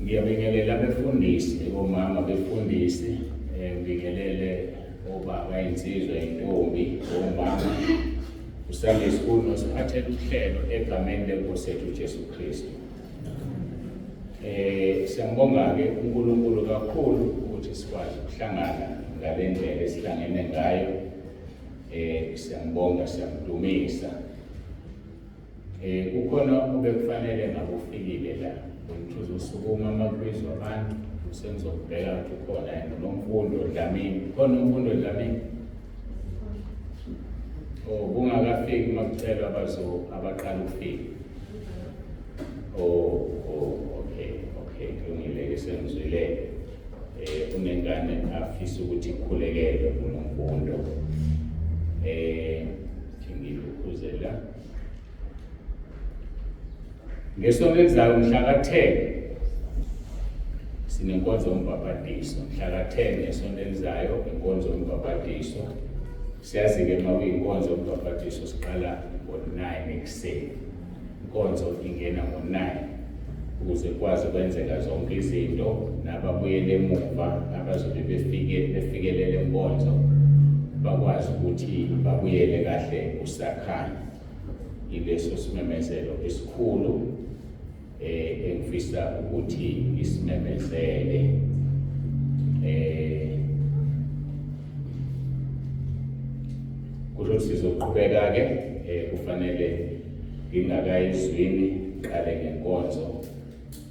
Ngiyabingelela abefundisi, omama befundisi, ngibingelele obaba, insizwa, intombi, omama, uSunday School nosiphathele uhlelo egameni lenkosi yethu uJesu Kristu. Siyambonga-ke uNkulunkulu kakhulu ukuthi sikwazi ukuhlangana ngale ndlela esihlangene ngayo. Siyambonga, siyamdumisa. Kukhona obekufanele ngabe ufikile la, ukuthi uzosukuma amakwizwa abantu, usenzokubheka ukuthi ukhona yena nomfundo Dlamini. Khona umfundo Dlamini? Kungakafiki makucelwa abaqala ukufika. Okay, kulungile-ke sengizwile. Unengane afisa ukuthi ikhulekelwe kunomfundo. Ngikukhuzela. Ngesonto elizayo mhla ka-10 sinenkonzo yombhabhadiso. Mhla ka-10 ngesonto elizayo inkonzo yombhabhadiso. Siyazi-ke uma kuyinkonzo yombhabhadiso siqala ngo-9 ekuseni. Inkonzo ingena ngo-9 ukuze kwazi kwenzeka zonke izinto, nababuyele emuva abazobe befikelele inkonzo bakwazi ukuthi babuyele kahle usakhanya. Ileso simemezelo esikhulu engifisa ukuthi isimemezele. Kusho sizoqhubeka-ke, kufanele ngingakayizwini qale ngenkonzo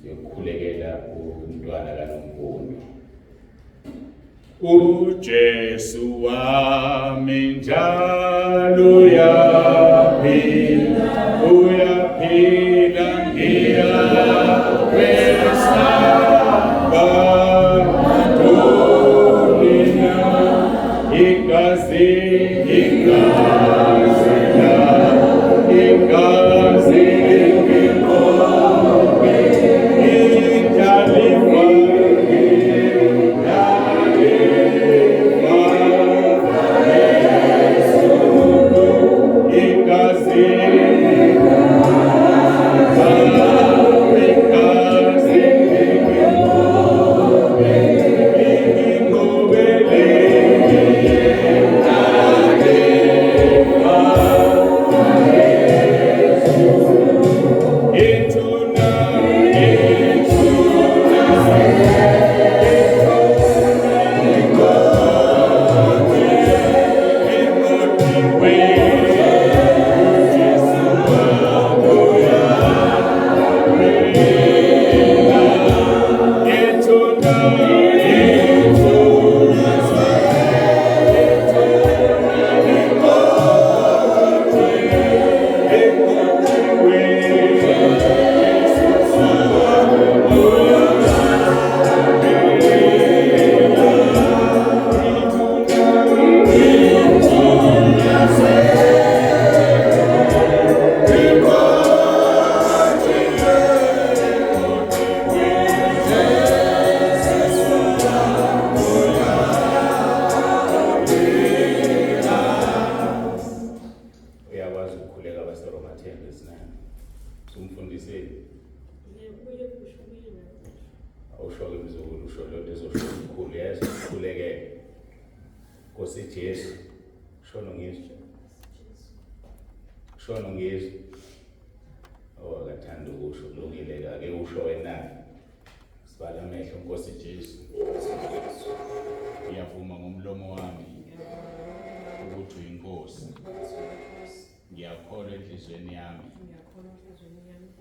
yokukhulekela umntwana kaNkulunkulu. uJesu wami njalo uyaphila, ngiyakwesaba Madolina, igazi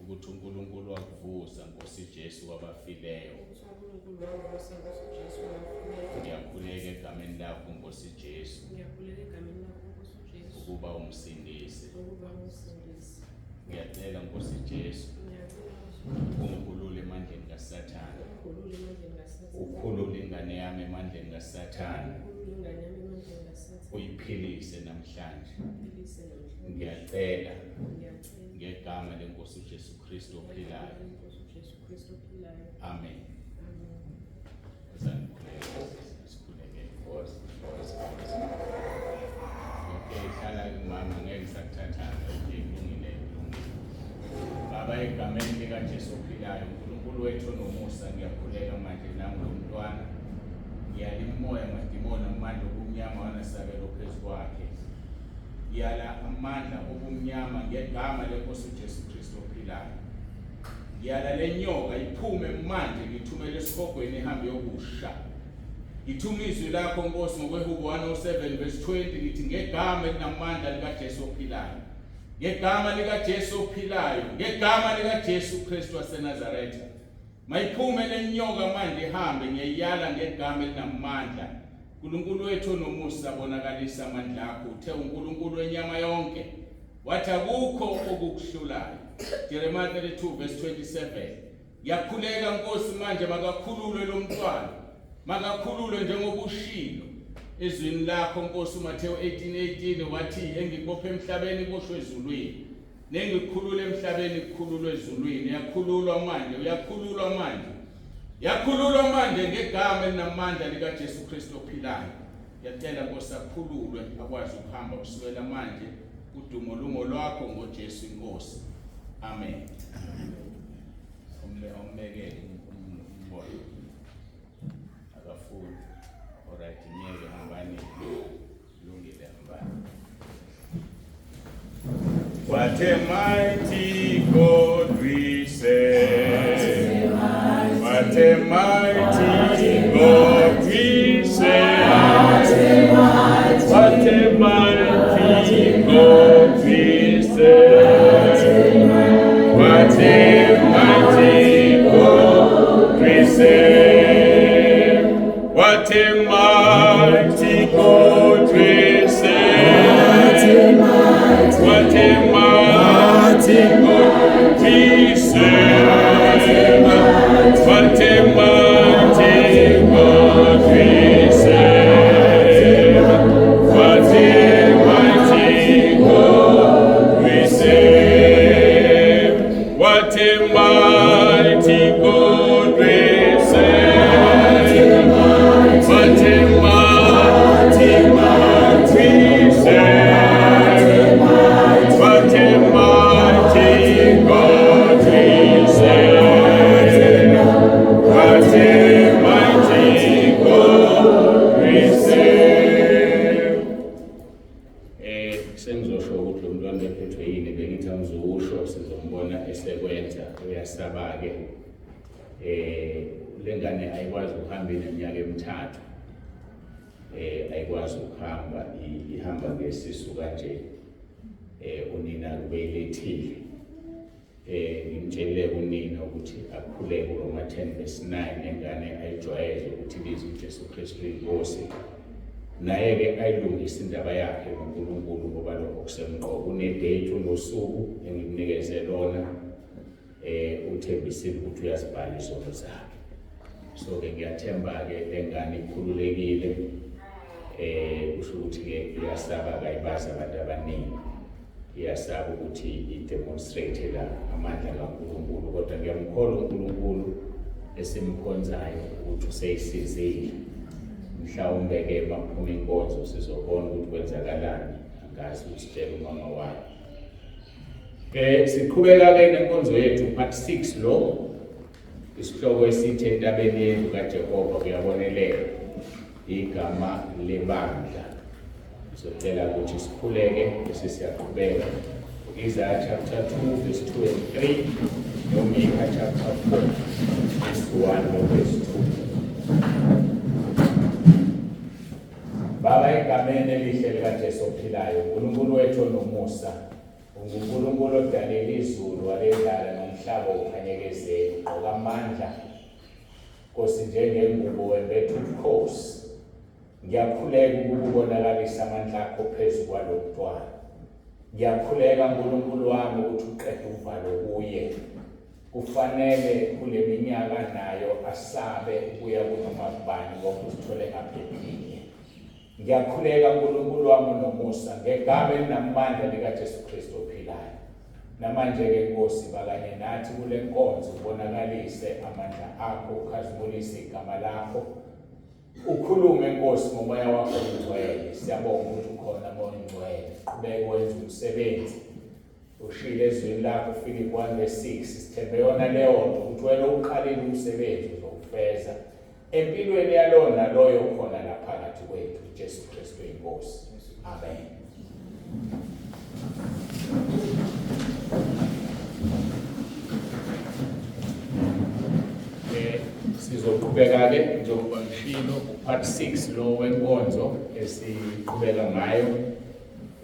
ukuthi uNkulunkulu wakuvusa Nkosi Jesu wabafileyo. Ngiyakhuleka egameni lakho Nkosi Jesu ukuba umsindise. Ngiyacela Nkosi Jesu ungikhulule emandleni kaSathane, ukhulule ingane yami emandleni kaSathane, uyiphilise namhlanje. Ngiyacela ngegama lenkosi uJesu Kristu ophilayo. Amen. Okay, hlala mama, ngeke sakuthathana. Kulungile. Baba Baba, egameni likaJesu ophilayo, uNkulunkulu wethu onomusa, ngiyakhuleka manje nangomntwana. Ngiyala imimoya madimoni amandla obumnyama wanasabela phezu kwakhe. Ngiyala amandla obumnyama ngegama leNkosi uJesu Kristu ophilayo. Ngiyala le nyoka iphume manje, ngithumele esihogweni ihambe yokusha. Ngithuma izwi lakho Nkosi ngokweHubo 107 verse 20, ngithi ngegama elinamandla likaJesu ophilayo, ngegama likaJesu ophilayo, ngegama likaJesu Kristu waseNazaretha, mayiphume le nyoka manje ihambe. Ngiyayala ngegama elinamandla. uNkulunkulu wethu onomusa, bonakalisa amandla akho. Uthe uNkulunkulu wenyama yonke, wathi akukho okukuhlulayo. Jeremiah 32 verse 27. Ngiyakhuleka Nkosi manje, makakhululwe lo mntwana, makakhululwe njengoba ushilo ezwini lakho Nkosi. uMathewu 18:18 wathi, engibophe emhlabeni kushwe ezulwini, nengikhulule emhlabeni kukhululwe ezulwini. Uyakhululwa manje, uyakhululwa manje, uyakhululwa manje ngegama elinamandla likaJesu Kristu ophilayo. Ngiyacela Nkosi akhululwe, akwazi ukuhamba kusukela manje. Udumo lungo lwakho ngoJesu Inkosi. Amen. Umbekele umbona akafuni. Alright, ngeke hambani, lungile hambani. What a mighty God we serve. What a mighty God we serve. What a mighty God we serve. What a mighty God we serve. What a mighty God we serve. What a mighty God we serve. What a mighty God we serve. What a mighty God we serve. What a mighty God we serve. What a mighty God we serve. What a mighty God we serve. What a mighty God we serve. Sengizosho ukuthi lo mntwana ephethwe yini, bengithi angizusho, sizombona esekwenza. Uyasaba-ke. Le ngane ayikwazi ukuhamba ineminyaka emithathu. Ayikwazi ukuhamba, ihamba ngesisu kanje. Unina ubeyilethile. Ngimtshelile unina ukuthi akhuleke uRoma 10 verse 9, nengane ayijwayeze ukuthi ibize uJesu Kristu inkosi. Naye-ke ayilungise indaba yakhe ngoNkulunkulu, ngoba lokho kusemqoka. Une-date, unosuku engimnikeze lona. Uthembisile ukuthi uyazibhala izono zakhe. So-ke ngiyathemba-ke le ngane ikhululekile. Kusho ukuthi-ke iyasaba, kayibazi abantu abaningi. Iyasaba ukuthi i-demonstrate la amandla kaNkulunkulu, kodwa ngiyamkholwa uNkulunkulu esimkhonzayo ukuthi useyisizile. Mhlawumbe-ke makuphuma inkonzo sizobona ukuthi kwenzakalani, angazi usitshela umama wakhe. Siqhubeka-ke nenkonzo yethu part 6 lo, isihloko esithi entabeni yendlu kaJehova kuyabonelelwa, igama lebandla. Sizocela ukuthi sikhuleke bese siyaqhubeka. Isaiah chapter 2 verse 2 and 3, noMikha chapter 4 verse 1 no verse 2. Baba, egameni elihle likaJesu ophilayo, uNkulunkulu wethu onomusa, uNkulunkulu odalela izulu walendala nomhlaba ukhanyekezela, okamandla Nkosi, njengengubo wembethe ubukhosi. Ngiyakhuleka ukubonakalisa amandla akho phezu kwalo mntwana. Ngiyakhuleka uNkulunkulu wami ukuthi uqede uvalo kuye. Kufanele kule minyaka nayo asabe ukuya kunoma kubani ngoba usithole ngaphephile. Ngiyakhuleka uNkulunkulu wami nomusa ngegama elinamandla likaJesu Kristu ophilayo. Namanje-ke Nkosi, bakanye nathi kule nkonzo ubonakalise amandla akho, ukhazimulise igama lakho. Ukhulume Nkosi ngomoya wakho ongcwele. Siyabonga ukuthi ukhona moya ongcwele. Qhubeka wenza umsebenzi ushile ezweni lakho ufike ku-1:6 sithembe yona leyo nto ukuthi wena uqalile umsebenzi uzowufeza empilweni yalowo naloyo khona laphakathi kwethu uJesu Kristu inkosi. Amen. Sizoqhubeka-ke njengoba ngishilo upart 6 lo wenkonzo esiqhubeka ngayo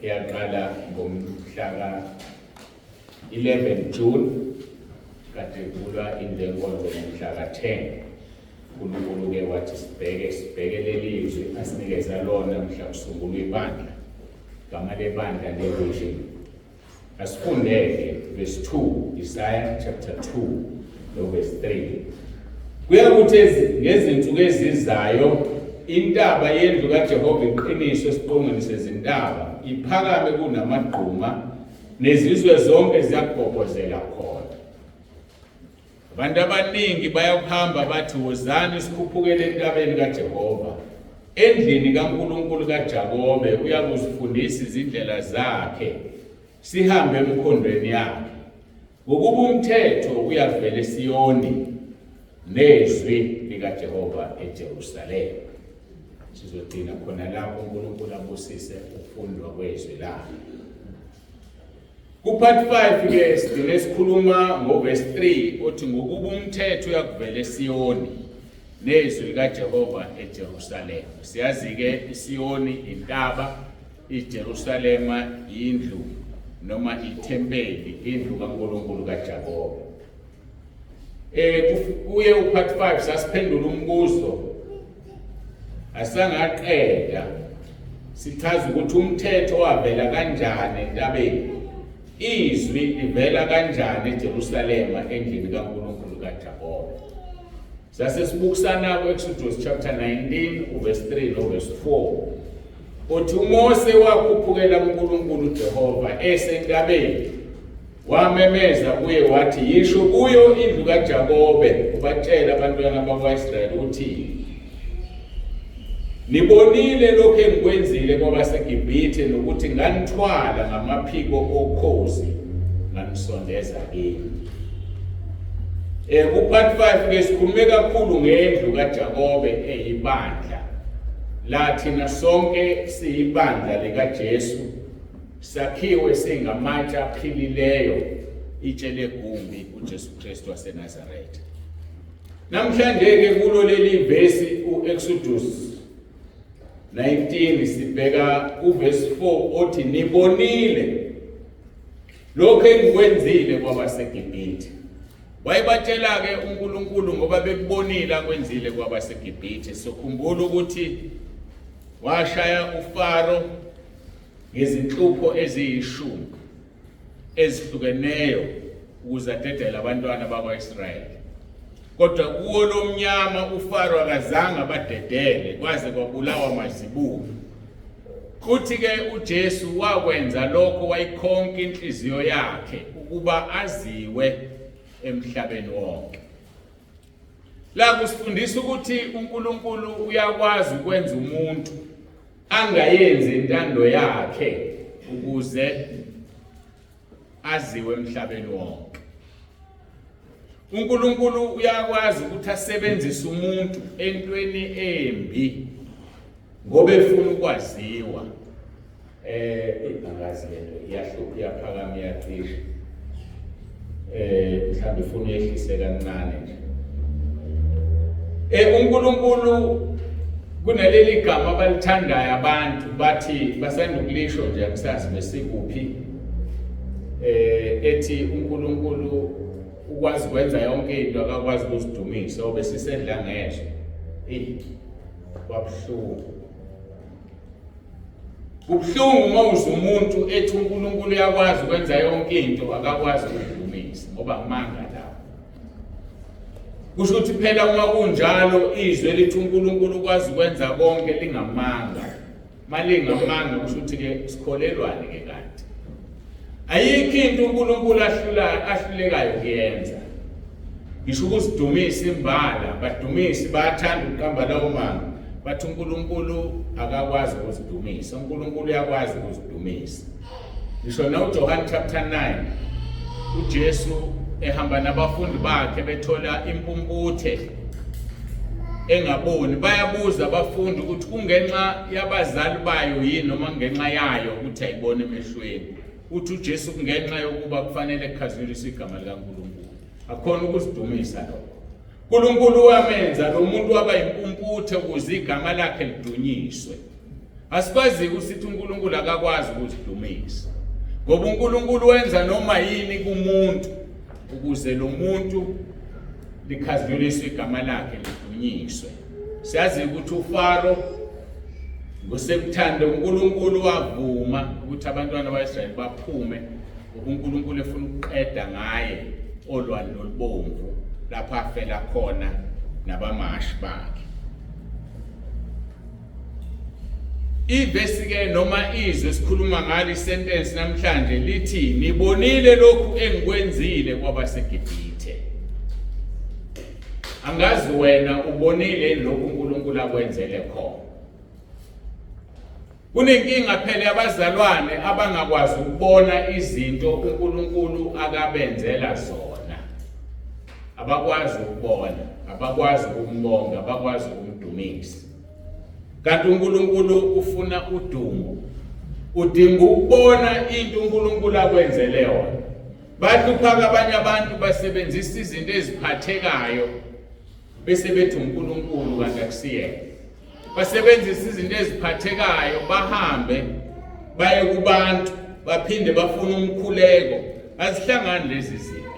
eyaqala ngomhla ka-11 June kade kulwa indenkonzo ngomhla ka-10. uNkulunkulu-ke wathi sibheke leli lizwi asinikeza lona mhla kusungulwa ibandla, gama lebandla le-vision. Asifundeke verse 2, Isaiah chapter 2 no verse 3. Kuyakuthi ngezinsuku ezizayo intaba yendlu kaJehova iqiniswe esiqongweni sezintaba, iphakame kunamagquma, nezizwe zonke ziyagobhozela khona. Abantu abaningi bayakuhamba bathi wozani sikhuphukele entabeni kaJehova, endlini kaNkulunkulu kaJakobe uyakuzifundisa izindlela zakhe, sihambe emkhondweni yakhe. Ngokuba umthetho uyavela eSiyoni, nezwi likaJehova eJerusalema. Sizogcina khona lapho uNkulunkulu abusise ukufundwa kwezwi lakhe. Ku-part 5-ke sidine sikhuluma ngoverse 3 othi ngokuba umthetho uyakuvela eSiyoni, nezwi likaJehova eJerusalema. Siyazi-ke iSiyoni intaba, iJerusalema indlu noma ithempeli, indlu kaNkulunkulu kaJakobe. Kuye upart 5 sasiphendula umbuzo asangaqeda sichaza ukuthi umthetho wavela kanjani entabeni, izwi livela kanjani eJerusalema endlini kaNkulunkulu kaJakobe. Sasesibukisana ku-Exodus chapter 19 verse 3 no verse 4 othi uMose wakhuphukela uNkulunkulu Jehova esentabeni, wamemeza kuye wathi yisho kuyo indlu kaJakobe ubatshela abantwana bakwa-Israyeli ukuthi nibonile lokho engikwenzile kwabaseGibhithe nokuthi nganithwala ngamaphiko okhozi nganisondeza kini. Ku-part 5-ke sikhulume kakhulu ngendlu kaJakobe eyibandla. Lathina sonke siyibandla likaJesu, sakhiwe singamatshe aphilileyo, itshe legumbi uJesu Kristu waseNazaretha. Namhlanje-ke kulo leli vesi u-Exodus 19 sibheka uverse 4 othi nibonile lokho engikwenzile kwabaseGibhithe. Wayebatshela-ke uNkulunkulu ngoba bekubonile akwenzile kwabaseGibhithe. Sokhumbula ukuthi washaya uFaro ngezinhlupho eziyishumi ezihlukeneyo ukuze adedele abantwana bakwa-Israyeli. Kodwa kuwo lo mnyama uFaro akazange abadedele kwaze kwabulawa mazibulo. Kuthi-ke uJesu wakwenza lokho wayikhonka inhliziyo yakhe ukuba aziwe emhlabeni wonke. La kusifundisa ukuthi uNkulunkulu uyakwazi ukwenza umuntu angayenzi intando yakhe ukuze aziwe emhlabeni wonke. uNkulunkulu uyakwazi ukuthi asebenzise umuntu entweni embi ngoba efuna ukwaziwa. Angazi lento iyahlupha, iyaphakama, iyacisha. Mhlawumbe ufuna uyehlise kancane nje. uNkulunkulu kunaleli gama abalithandayo abantu bathi basanda ukulisho nje akusazi besikuphi. Ethi uNkulunkulu ukwazi ukwenza yonke into akakwazi ukuzidumisa obe sisedla ngeshwa. Kwabuhlungu. Kubuhlungu uma uze umuntu ethi uNkulunkulu uyakwazi ukwenza yonke into akakwazi ukuzidumisa ngoba amanga lapho. Kusho ukuthi phela uma kunjalo izwe lithi uNkulunkulu ukwazi ukwenza konke lingamanga. Malingamanga kusho ukuthi-ke sikholelwane-ke kanti. Ayikho into uNkulunkulu ahlulekayo kuyenza. Ngisho ukuzidumisa imbala, badumisi bayathanda ukuqamba lawo manga. Bathi uNkulunkulu akakwazi ukuzidumisa. uNkulunkulu uyakwazi ukuzidumisa. Ngisho na uJohn chapter 9 uJesu ehamba nabafundi bakhe bethola impumputhe engaboni, bayabuza abafundi ukuthi kungenxa yabazali bayo yini noma ngenxa yayo ukuthi ayibone emehlweni. Uthi uJesu kungenxa yokuba kufanele kukhazulise igama likaNkulunkulu, akhona ukuzidumisa lokho. uNkulunkulu wamenza lo muntu waba impumputhe ukuze igama lakhe lidunyiswe. Asikwazi ukuthi uNkulunkulu akakwazi ukuzidumisa, ngoba uNkulunkulu wenza noma yini kumuntu ukuze lo muntu likhazulise igama lakhe lidunyiswe. Siyazi ukuthi uFaro ngosekuthanda uNkulunkulu wavuma ukuthi abantwana baIsrayeli baphume, ngoba uNkulunkulu efuna ukuqeda ngaye olwandle olubomvu lapha afela khona nabamashi bakhe. Ivesi ke noma izwe sikhuluma ngalo isentence namhlanje lithi nibonile lokhu engikwenzile kwabaseGibhithe. Angazi wena ubonile lokhu uNkulunkulu akwenzele khona. Kunenkinga phela abazalwane abangakwazi ukubona izinto uNkulunkulu akabenzela zona. Abakwazi ukubona, abakwazi ukumbonga, abakwazi ukumdumisa. Kanti uNkulunkulu ufuna udumo. Udinga ukubona into uNkulunkulu akwenzele yona. Bahluphaka abanye abantu basebenzisa izinto eziphathekayo bese bethi uNkulunkulu kanti akusiyena. Basebenzisa izinto eziphathekayo bahambe baye kubantu baphinde bafuna umkhuleko. Azihlangani lezi zinto.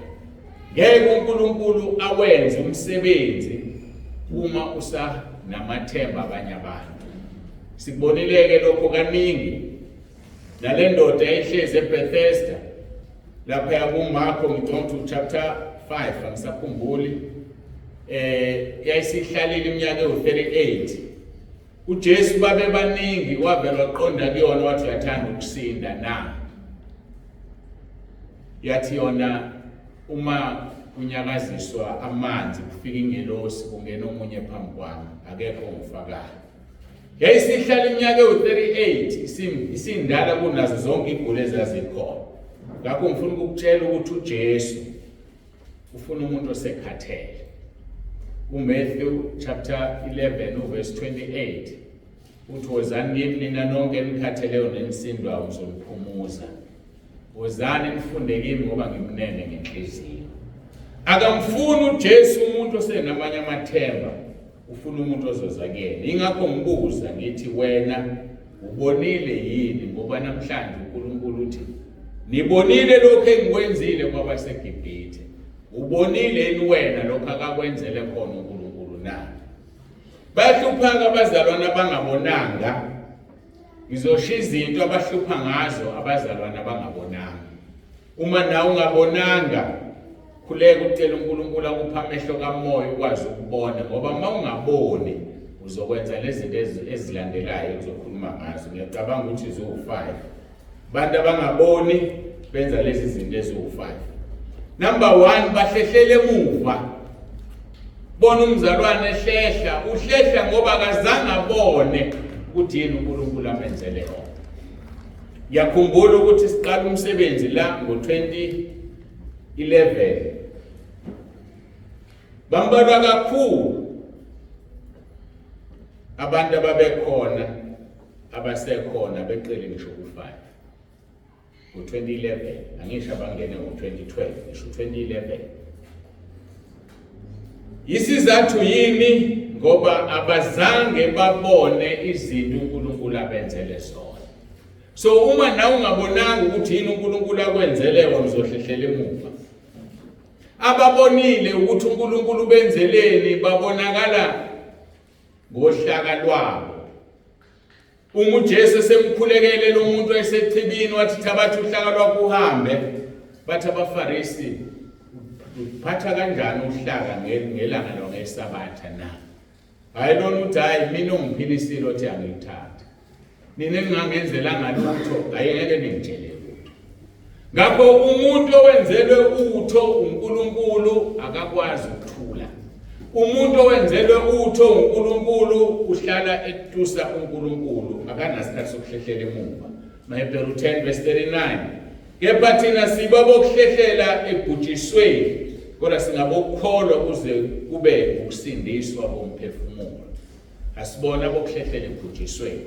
Ngeke uNkulunkulu awenze umsebenzi uma usanamathemba abanye abantu. Sikubonileke lokho kaningi. Nale ndoda ehlezi eBethesda lapha yakuMarko ngicela chapter 5 angisakhumbuli, yayisihlalile iminyaka ewu-38. uJesu babe baningi wavela waqonda kuyona wathi uyathanda ukusinda na. Yathi yona uma kunyakaziswa amanzi kufika ingelosi kungena omunye phambi kwami akekho ongifakayo. Yayisihlala iminyaka ewu-38 isindala kunazo zonke igule ezazikhona. Ngakho ngifuna ukukutshela ukuthi uJesu ufuna umuntu osekhathele. uMatthew chapter 11 verse 28 uthi wozani nina nonke enikhatheleyo nenisindwayo ngizoniphumuza. Wozani nifunde kimi ngoba ngimnene ngenhliziyo. Akamfuni uJesu umuntu osenamanye amathemba, ufuna umuntu ozoza kuyena. Ingakho ngibuza ngithi wena ubonile yini, ngoba namhlanje uNkulunkulu uthi nibonile lokho engikwenzile kwabaseGibhithe. Ubonile yini wena lokho akakwenzele khona uNkulunkulu na? Bahluphaka abazalwane abangabonanga. Ngizosho izinto abahlupha ngazo abazalwane abangabonanga. Uma nawe ungabonanga, khuleka ucela uNkulunkulu akuphe amehlo kamoya ukwazi ukubona, ngoba uma ungaboni uzokwenza lezi zinto ezilandelayo uzokhuluma ngazo. Ngiyacabanga ukuthi ziwu-5. Abantu abangaboni benza lezi zinto eziwu-5. Number 1, bahlehlele emuva. Bona umzalwane ehlehla, uhlehla ngoba akazange abone ukuthi yini uNkulunkulu amenzele yona. Ngiyakhumbula ukuthi siqala umsebenzi la ngo-2011. Bambalwa kakhulu abantu ababekhona abasekhona beqele ngisho ku-5 ngo-2011. Angisho abangene ngo-2012, ngisho 2011. Isizathu yini? Ngoba abazange babone izinto uNkulunkulu abenzele zona. So uma nawe ungabonanga ukuthi yini uNkulunkulu akwenzele wona uzohlehlela emuva. Ababonile ukuthi uNkulunkulu benzeleni babonakala ngohlaka lwabo. Uma uJesu semkhulekele lo muntu esechibini wathi thabatha uhlaka lwakho uhambe, bathi abaFarisi uphatha kanjani uhlaka ngelanga longesabatha na? Hayi lona uthi hayi mina ungiphilisile othi angilithatha. Nina ningangenzela ngalutho ayeke ningitshele lutho. Ngakho umuntu owenzelwe utho uNkulunkulu akakwazi ukuthula. Umuntu owenzelwe utho uNkulunkulu uhlala etusa uNkulunkulu, akanasikhathi sokuhlehlela emuva. Hebrew 10 verse 39 Kepha thina siba bokuhlehlela ekubhujisweni, kodwa singabokukholwa kuze kube ukusindiswa komphefumulo. Asibona bokuhlehlela ekubhujisweni.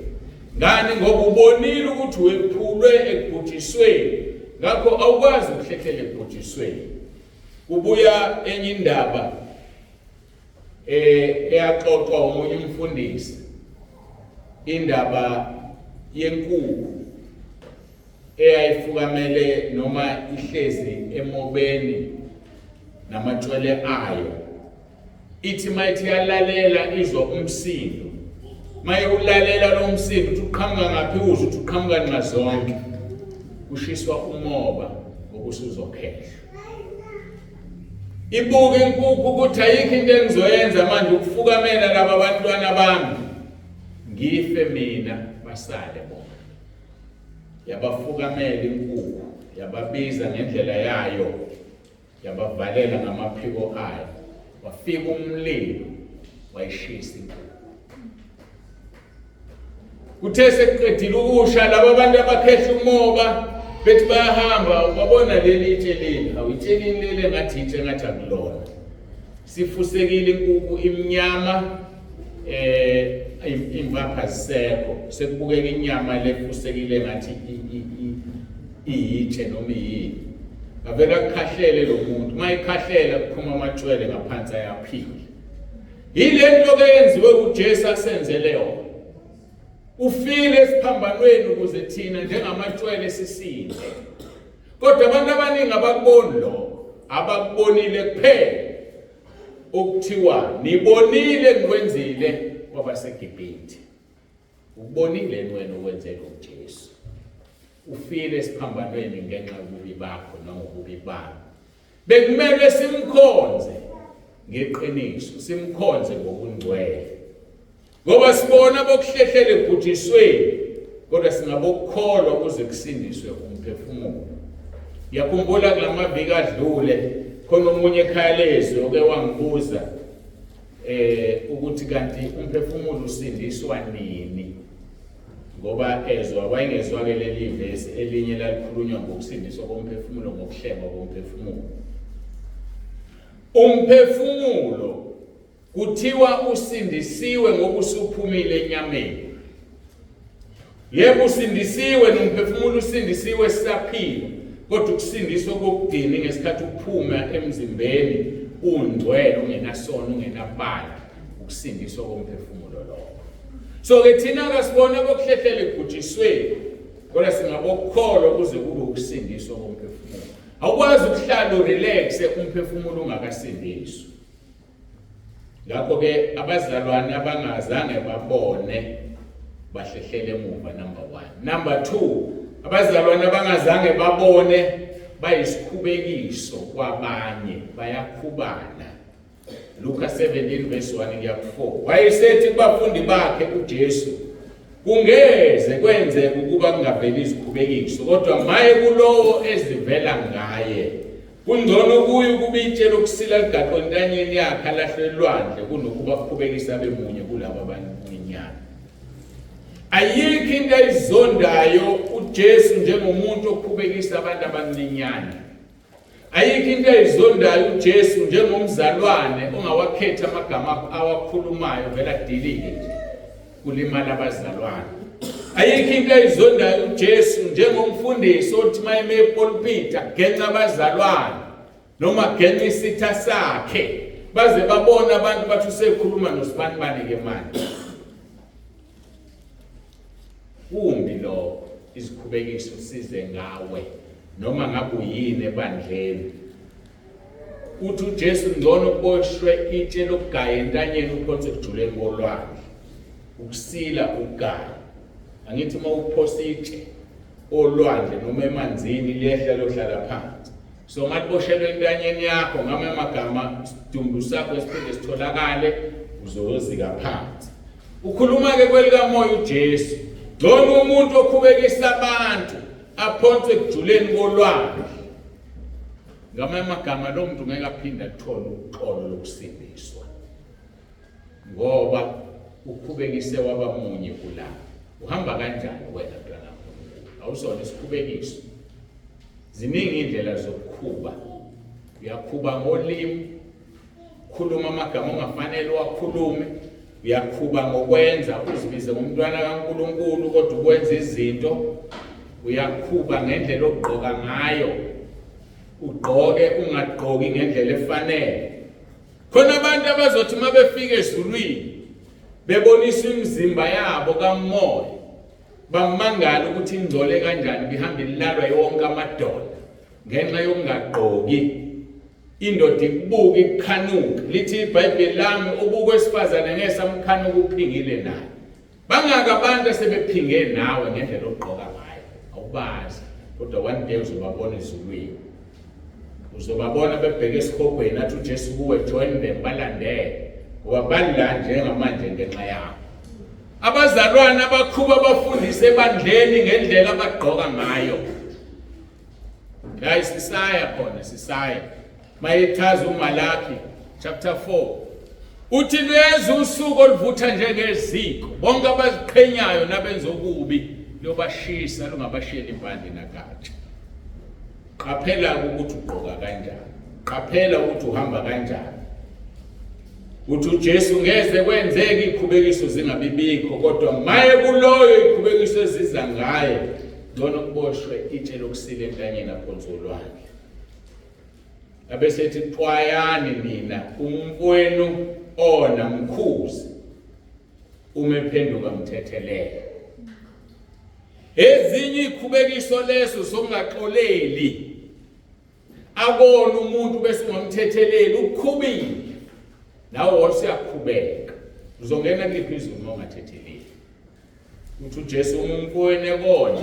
Ngani ngoba ubonile ukuthi wephulwe ekubhujisweni, ngakho awukwazi ukuhlehlela ekubhujisweni. Kubuya enye indaba eyaxoxwa umunye umfundisi, indaba yenkukhu eyayifukamele noma ihlezi emobeni namatshwele ayo. Ithi mayithi yalalela izwa umsindo, maye ulalela lo msindo uthi uqhamuka ngaphi, uzwe uthi uqhamuka ngazonke, kushiswa umoba ngokusuzokhehla. Ibuke inkukhu ukuthi ayikho into engizoyenza manje ukufukamela laba bantwana bami, ngife mina basale bona. Yabafukamela inkukhu, yababiza ngendlela yayo, yabavalela ngamaphiko ayo, wafika umlilo wayishisa inkukhu. Kuthe sekuqedile ukusha laba bantu abakhehla umoba bethi bayahamba, ubabona leli itshe leli, awutshelini leli ngathi itshe ngathi akulona. Sifusekile inkukhu imnyama, impapha zisekho, sekubukeka inyama lefusekile ngathi iyitshe noma iyini. Avela kukhahlele lo muntu, mayikhahlela kuphuma amatshwele ngaphansi ayaphila. Yile nto ke yenziwe uJesu asenzele yona. Ufile esiphambanweni ukuze thina njengamatshwele sisinde. Kodwa abantu abaningi abakuboni lo, abakubonile kuphela okuthiwa nibonile nikwenzile kwabaseGibhithe. Ukubonile wena ukwenzela uJesu. Ufile esiphambanweni ngenxa yobubi bakho noma ububi bami. Bekumele simkhonze ngeqiniso, simkhonze ngokungcwele. Ngoba sibona bokuhlehlela ekubhujisweni, kodwa singabokukholwa kuze kusindiswe umphefumulo. Ngiyakhumbula kulamaviki adlule khona omunye ekhaya lezwe oke wangibuza ukuthi kanti umphefumulo usindiswa nini? Ngoba ezwa wayengezwa ke leli vesi elinye lalikhulunywa ngokusindiswa komphefumulo, ngokuhlengwa komphefumulo. Umphefumulo kuthiwa usindisiwe ngoba usuphumile enyameni. Yebo usindisiwe, nomphefumulo usindisiwe sisaphila, kodwa ukusindiswa kokugcina ngesikhathi uphuma emzimbeni ungcwele, ungenasono, ungenabala, ukusindiswa komphefumulo lokho. So ke thina kasibona bokuhlehlela ekubhujisweni, kodwa singabokukholwa kuze kube ukusindiswa komphefumulo. Awukwazi ukuhlala urelaxe umphefumulo ungakasindiswa. Ngakho ke abazalwane abangazange babone bahlehlele emuva, number 1. Number 2, abazalwane abangazange babone bayisikhubekiso kwabanye, bayakhubana. Luka 17 verse 1 kuya 4. Wayesethi kubafundi bakhe uJesu, kungeze kwenzeke ukuba kungaveli izikhubekiso, kodwa maye kulowo ezivela ngaye. Kungcono kuyo ukuba itshe lokusila ligaqwe entanyeni yakhe alahlwe elwandle kunokuba kukhubekisa bemunye kulabo abancinyane. Ayikho into ayizondayo uJesu njengomuntu okhubekisa abantu abancinyane. Ayikho into ayizondayo uJesu njengomzalwane ongawakhetha amagama awakhulumayo vela dilike kulimala abazalwane. Ayikho into ayizondayo uJesu njengomfundisi othi mayeme epulpit agenca abazalwane noma genca isitha sakhe baze babona abantu bathi usekhuluma nosibani ke manje. Kumbi lo izikhubekiso size ngawe noma ngabe uyini ebandleni. Uthi uJesu ngcono kuboshwe itshe lokugaya entanyeni uphonse kujuleni kolwandle, ukusila ukugaya. Angithi uma uphosa itshe olwandle noma emanzini liyehla lohlala phansi. So matiboshelwe entanyeni yakho ngama amagama isidumbu sakho esiphinde sitholakale uzozika phansi. Ukhuluma ke kwelikamoya uJesu, ngcono umuntu okhubekisa abantu aphonse kujuleni kolwandle. Ngama amagama lo muntu ngeke aphinde athole uxolo lokusindiswa, ngoba ukhubekise wabamunye kulabo. Uhamba kanjani wena mntwana? Awusona isikhubekiso. Ziningi indlela zokukhuba. Uyakhuba ngolimi, khuluma amagama ongafanele wakhulume. Uyakhuba ngokwenza, uzibize ngomntwana kaNkulunkulu kodwa ukwenza izinto. Uyakhuba ngendlela ogqoka ngayo, ugqoke ungagqoki ngendlela efanele. Khona abantu abazothi uma befika ezulwini bebonisa imizimba yabo kamoya, bamangala ukuthi ingcole kanjani, bihambe ilalwa yonke amadoda ngenxa yokungagqoki. Indoda ibuka ikukhanuka, lithi iBhayibheli lami ubuka wesifazane ngesamkhanuka uphingile naye. Bangaka abantu asebephinge nawe ngendlela ogqoka ngayo, awubazi, kodwa one day uzobabona ezulwini. Uzobabona bebheke esikhogweni athi uJesu kuwe, join them, balandele, ngoba balila njengamanje ngenxa yakho. Abazalwane abakhuba bafundise ebandleni ngendlela abagqoka ngayo. Guys, sisaya mayechaza uMalaki chapter 4 uthi lweza usuku oluvutha njengeziko, bonke abaziqhenyayo nabenza okubi lobashisa lungabashiyela impande nagatsha. Qaphela ukuthi ugqoka kanjani, qaphela ukuthi uhamba kanjani. Uthi uJesu ngeze kwenzeke ikhubekiso zingabibikho, kodwa maye kuloyo ikhubekiso eziza ngaye lona kuboshwe itshe lokusila entanyeni aphonzolwane. Abesethi xwayani nina umfowenu ona mkhuzi umephenduka mthethelela. Ezinye ikhubekiso leso songaxoleli akona umuntu bese ungamthetheleli ukukhubile, nawe wasiyakhubeka uzongena kuliphi izulu uma ungathetheleli. Uthi uJesu umfowenu ekona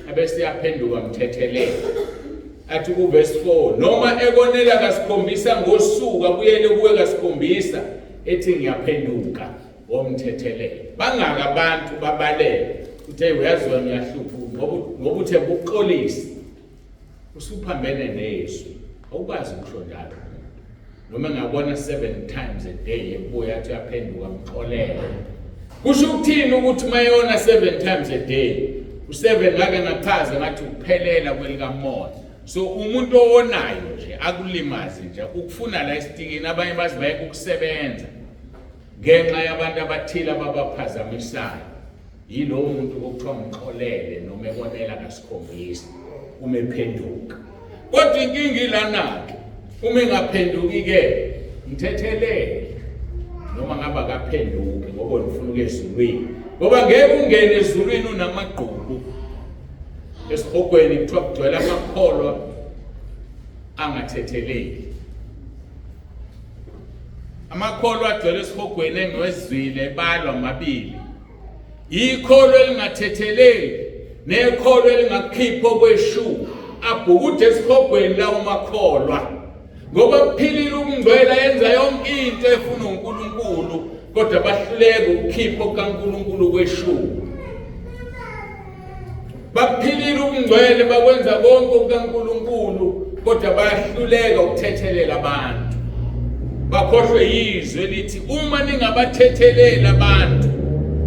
abese yaphenduka mthethelela. Athi kuverse 4 noma ekonela kasikhombisa ngosuku abuyele kuwe kasikhombisa ethi ngiyaphenduka womthethelela. Bangaka abantu babalele uthe uyaziwa ngiyahlupha ngoba uthe ukuxolisa usuphambene nezwi, awubazi ukusho njalo. Noma ngabona 7 times a day ebuya athi uyaphenduka mxolele. Kusho ukuthini ukuthi mayona 7 times a day? U7 ngake ngachaza ngathi ukuphelela kwelikamoya. So umuntu owonayo nje akulimazi nje ukufuna la isitikini, abanye bazibayeka ukusebenza ngenxa yabantu abathile ababaphazamisayo. Yilo umuntu okuthiwa mxolele noma ekonela kasikhombisa umephenduka. Kodwa inkinga ilana-ke, uma engaphenduki ke mthethelele noma ngaba kaphenduki ngoba ufuna ukuya ezulwini, ngoba ngeke ungene ezulwini unamagqubu. Esihogweni kuthiwa kugcwele amakholwa angathetheleli. Amakholwa agcwele esihogweni engiwezwile balwa amabili. Ikholwa elingathetheleli nekholwa elingakhipho kweshumi abhukude esihogweni lawo makholwa. Ngoba kuphilile ukungcwela yenza yonke into efuna uNkulunkulu, kodwa bahluleka ukukhipha kaNkulunkulu kweshumi. Baphilile ukungcwele bakwenza konke kaNkulunkulu, kodwa bayahluleka ukuthethelela abantu. Bakhohlwe yizwe lithi uma ningabathethelela abantu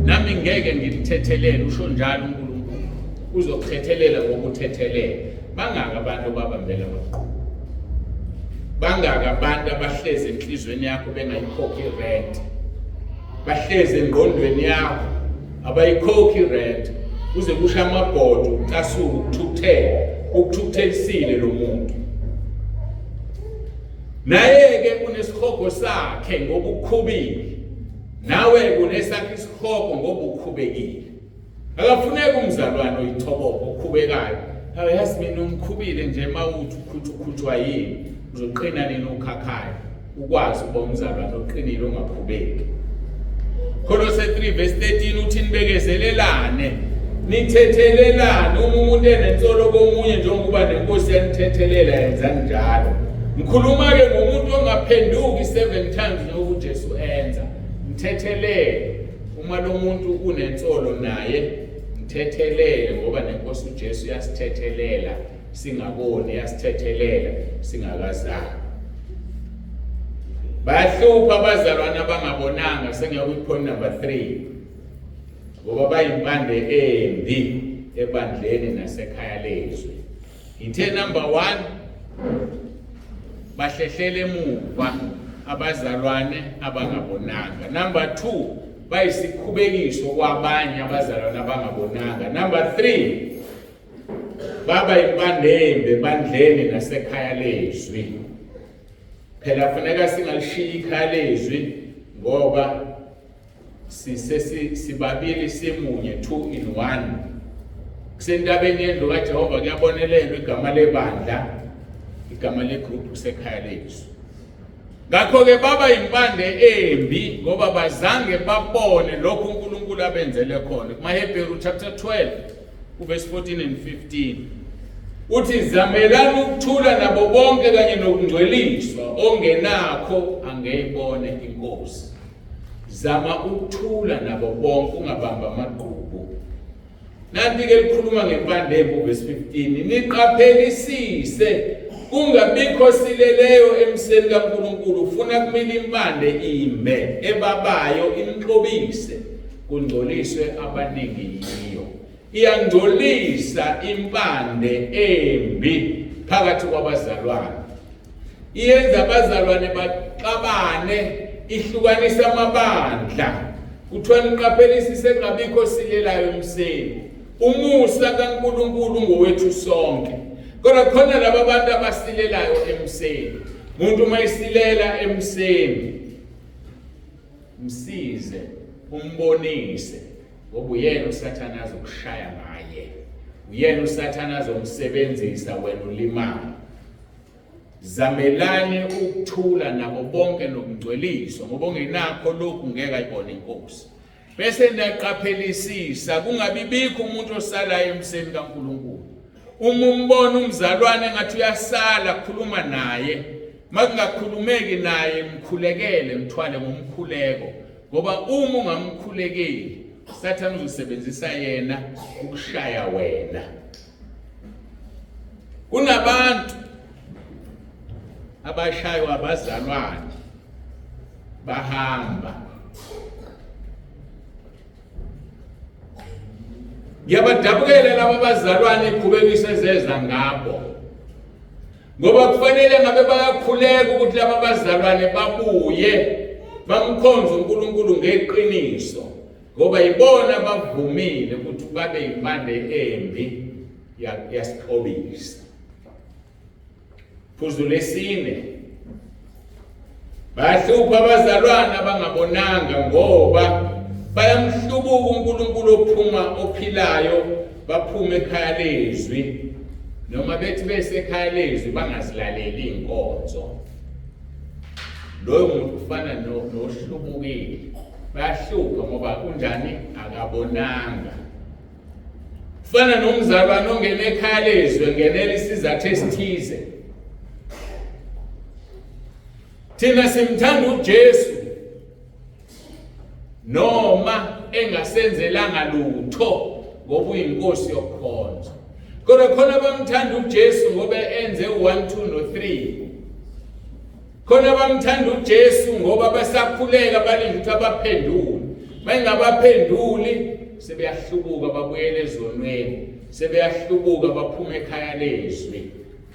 nami ngeke ngilithethelele. Usho njalo uNkulunkulu uzokuthethelela ngokuthethelela. Bangaka abantu babambela amaqhubu, bangaka abantu abahlezi enhlizweni yakho bengayikhokhi rent, bahlezi engqondweni yakho abayikhokhi rent, uze kusha amabhodo ucasuka ukuthukuthelisile lo muntu. Naye-ke unesihogo sakhe ngoba ukhubile, nawe kunesakhe isihogo ngoba ukhubekile. Akafuneka umzalwane oyithoboka okhubekayo. Yazi mina umkhubile nje mawuthi ukhuthwa yini uzoqina nini ukhakhayo ukwazi ukuba umzalwane oqinile ongakhubeki. Kolose 3 verse 13 uthi nibekezelelane nithethelelane. Uma umuntu enensolo komunye njengoba nenkosi yanithethelela yenza njalo. Ngikhuluma-ke ngomuntu ongaphenduki 7 times njengoba uJesu enza. Mthethelele. Uma lo muntu unensolo naye mthethelele, ngoba nenkosi uJesu yasithethelela singaboni, yasithethelela singakazali. Bahlupha abazalwane abangabonanga, sengiyaku point number 3, ngoba bayimpande embi ebandleni nasekhaya lezwe. Ngithe number 1 bahlehlele emuva abazalwane abangabonanga. Number 2 bayisikhubekiso kwabanye abazalwane abangabonanga. Number 3 baba impandembe bandleni nasekhaya lezwi. Phela kufanele singalishiya ikhaya lezwi ngoba sibabili simunye 2 in 1. Kusentabeni yendlu kaJehova kuyabonelelwa igama lebandla, igama legroup kusekhaya lezwi. Ngakho ke baba impande embi ngoba bazange babone lokhu uNkulunkulu abenzele khona. KumaHebheru chapter 12 verse 14 and 15 uthi zamelani ukuthula nabo bonke kanye nokungcweliswa ongenakho angeyibone inkosi. Zama ukuthula nabo bonke ungabamba amagqubu. Nanti ke likhuluma ngempande embi verse 15 niqaphelisise kungabikho sileleyo emseni kaNkulunkulu ufuna kumile impande imbe ebabayo imxobise kungcoliswe abaningi yiyo. Iyangcolisa impande embi phakathi kwabazalwane. Iyenza abazalwane baxabane, ihlukanisa amabandla. Kuthiwa niqaphelisise kungabikho silelayo emseni. Umusa kaNkulunkulu ngowethu sonke. Kodwa khona laba bantu abasilelayo emseni. Umuntu mayisilela emseni msize, umbonise ngoba uyena uSathane azokushaya ngaye. Uyena uSathane azomsebenzisa wena ulimala. Zamelani ukuthula nabo bonke nokungcweliswa ngoba ongenakho lokhu ngeke ayibone inkosi. Bese niyaqaphelisisa kungabibikho umuntu osalayo emseni kaNkulunkulu. Uma umbona umzalwane ngathi uyasala khuluma naye, makungakhulumeki naye mkhulekele mthwale ngomkhuleko ngoba uma ungamkhulekeli Sathane uzosebenzisa yena ukushaya wena. Kunabantu abashaywa abazalwane bahamba. Ngiyabadabukela laba bazalwane iqhubekise zeza ngabo. Ngoba kufanele ngabe bayakhuleka ukuthi laba bazalwane babuye bamkhonze uNkulunkulu ngeqiniso. Ngoba ibona bavumile ukuthi babe impande embi yasixhobisa. Phuzu lesine. Bahlupha abazalwane abangabonanga ngoba bayamhlubuka uNkulunkulu ophilayo baphume ekhaya lezwi. Noma bethi besekhaya lezwi bangazilaleli inkonzo. Loyo muntu ufana nohlubukile. Bayahlupha ngoba kunjani akabonanga. Ufana nomzalwane ongena ekhaya lezwi ngenela isizathu esithize. Thina simthanda uJesu noma engasenzelanga lutho ngoba uyinkosi yokukhonza. Kodwa khona bamthanda uJesu ngoba enze 1 2 no 3. Khona bamthanda uJesu ngoba basakhuleka balinda ukuthi abaphendule. Bayingabaphenduli sebeyahlubuka babuyele ezonweni. Sebeyahlubuka baphuma ekhaya lezwi.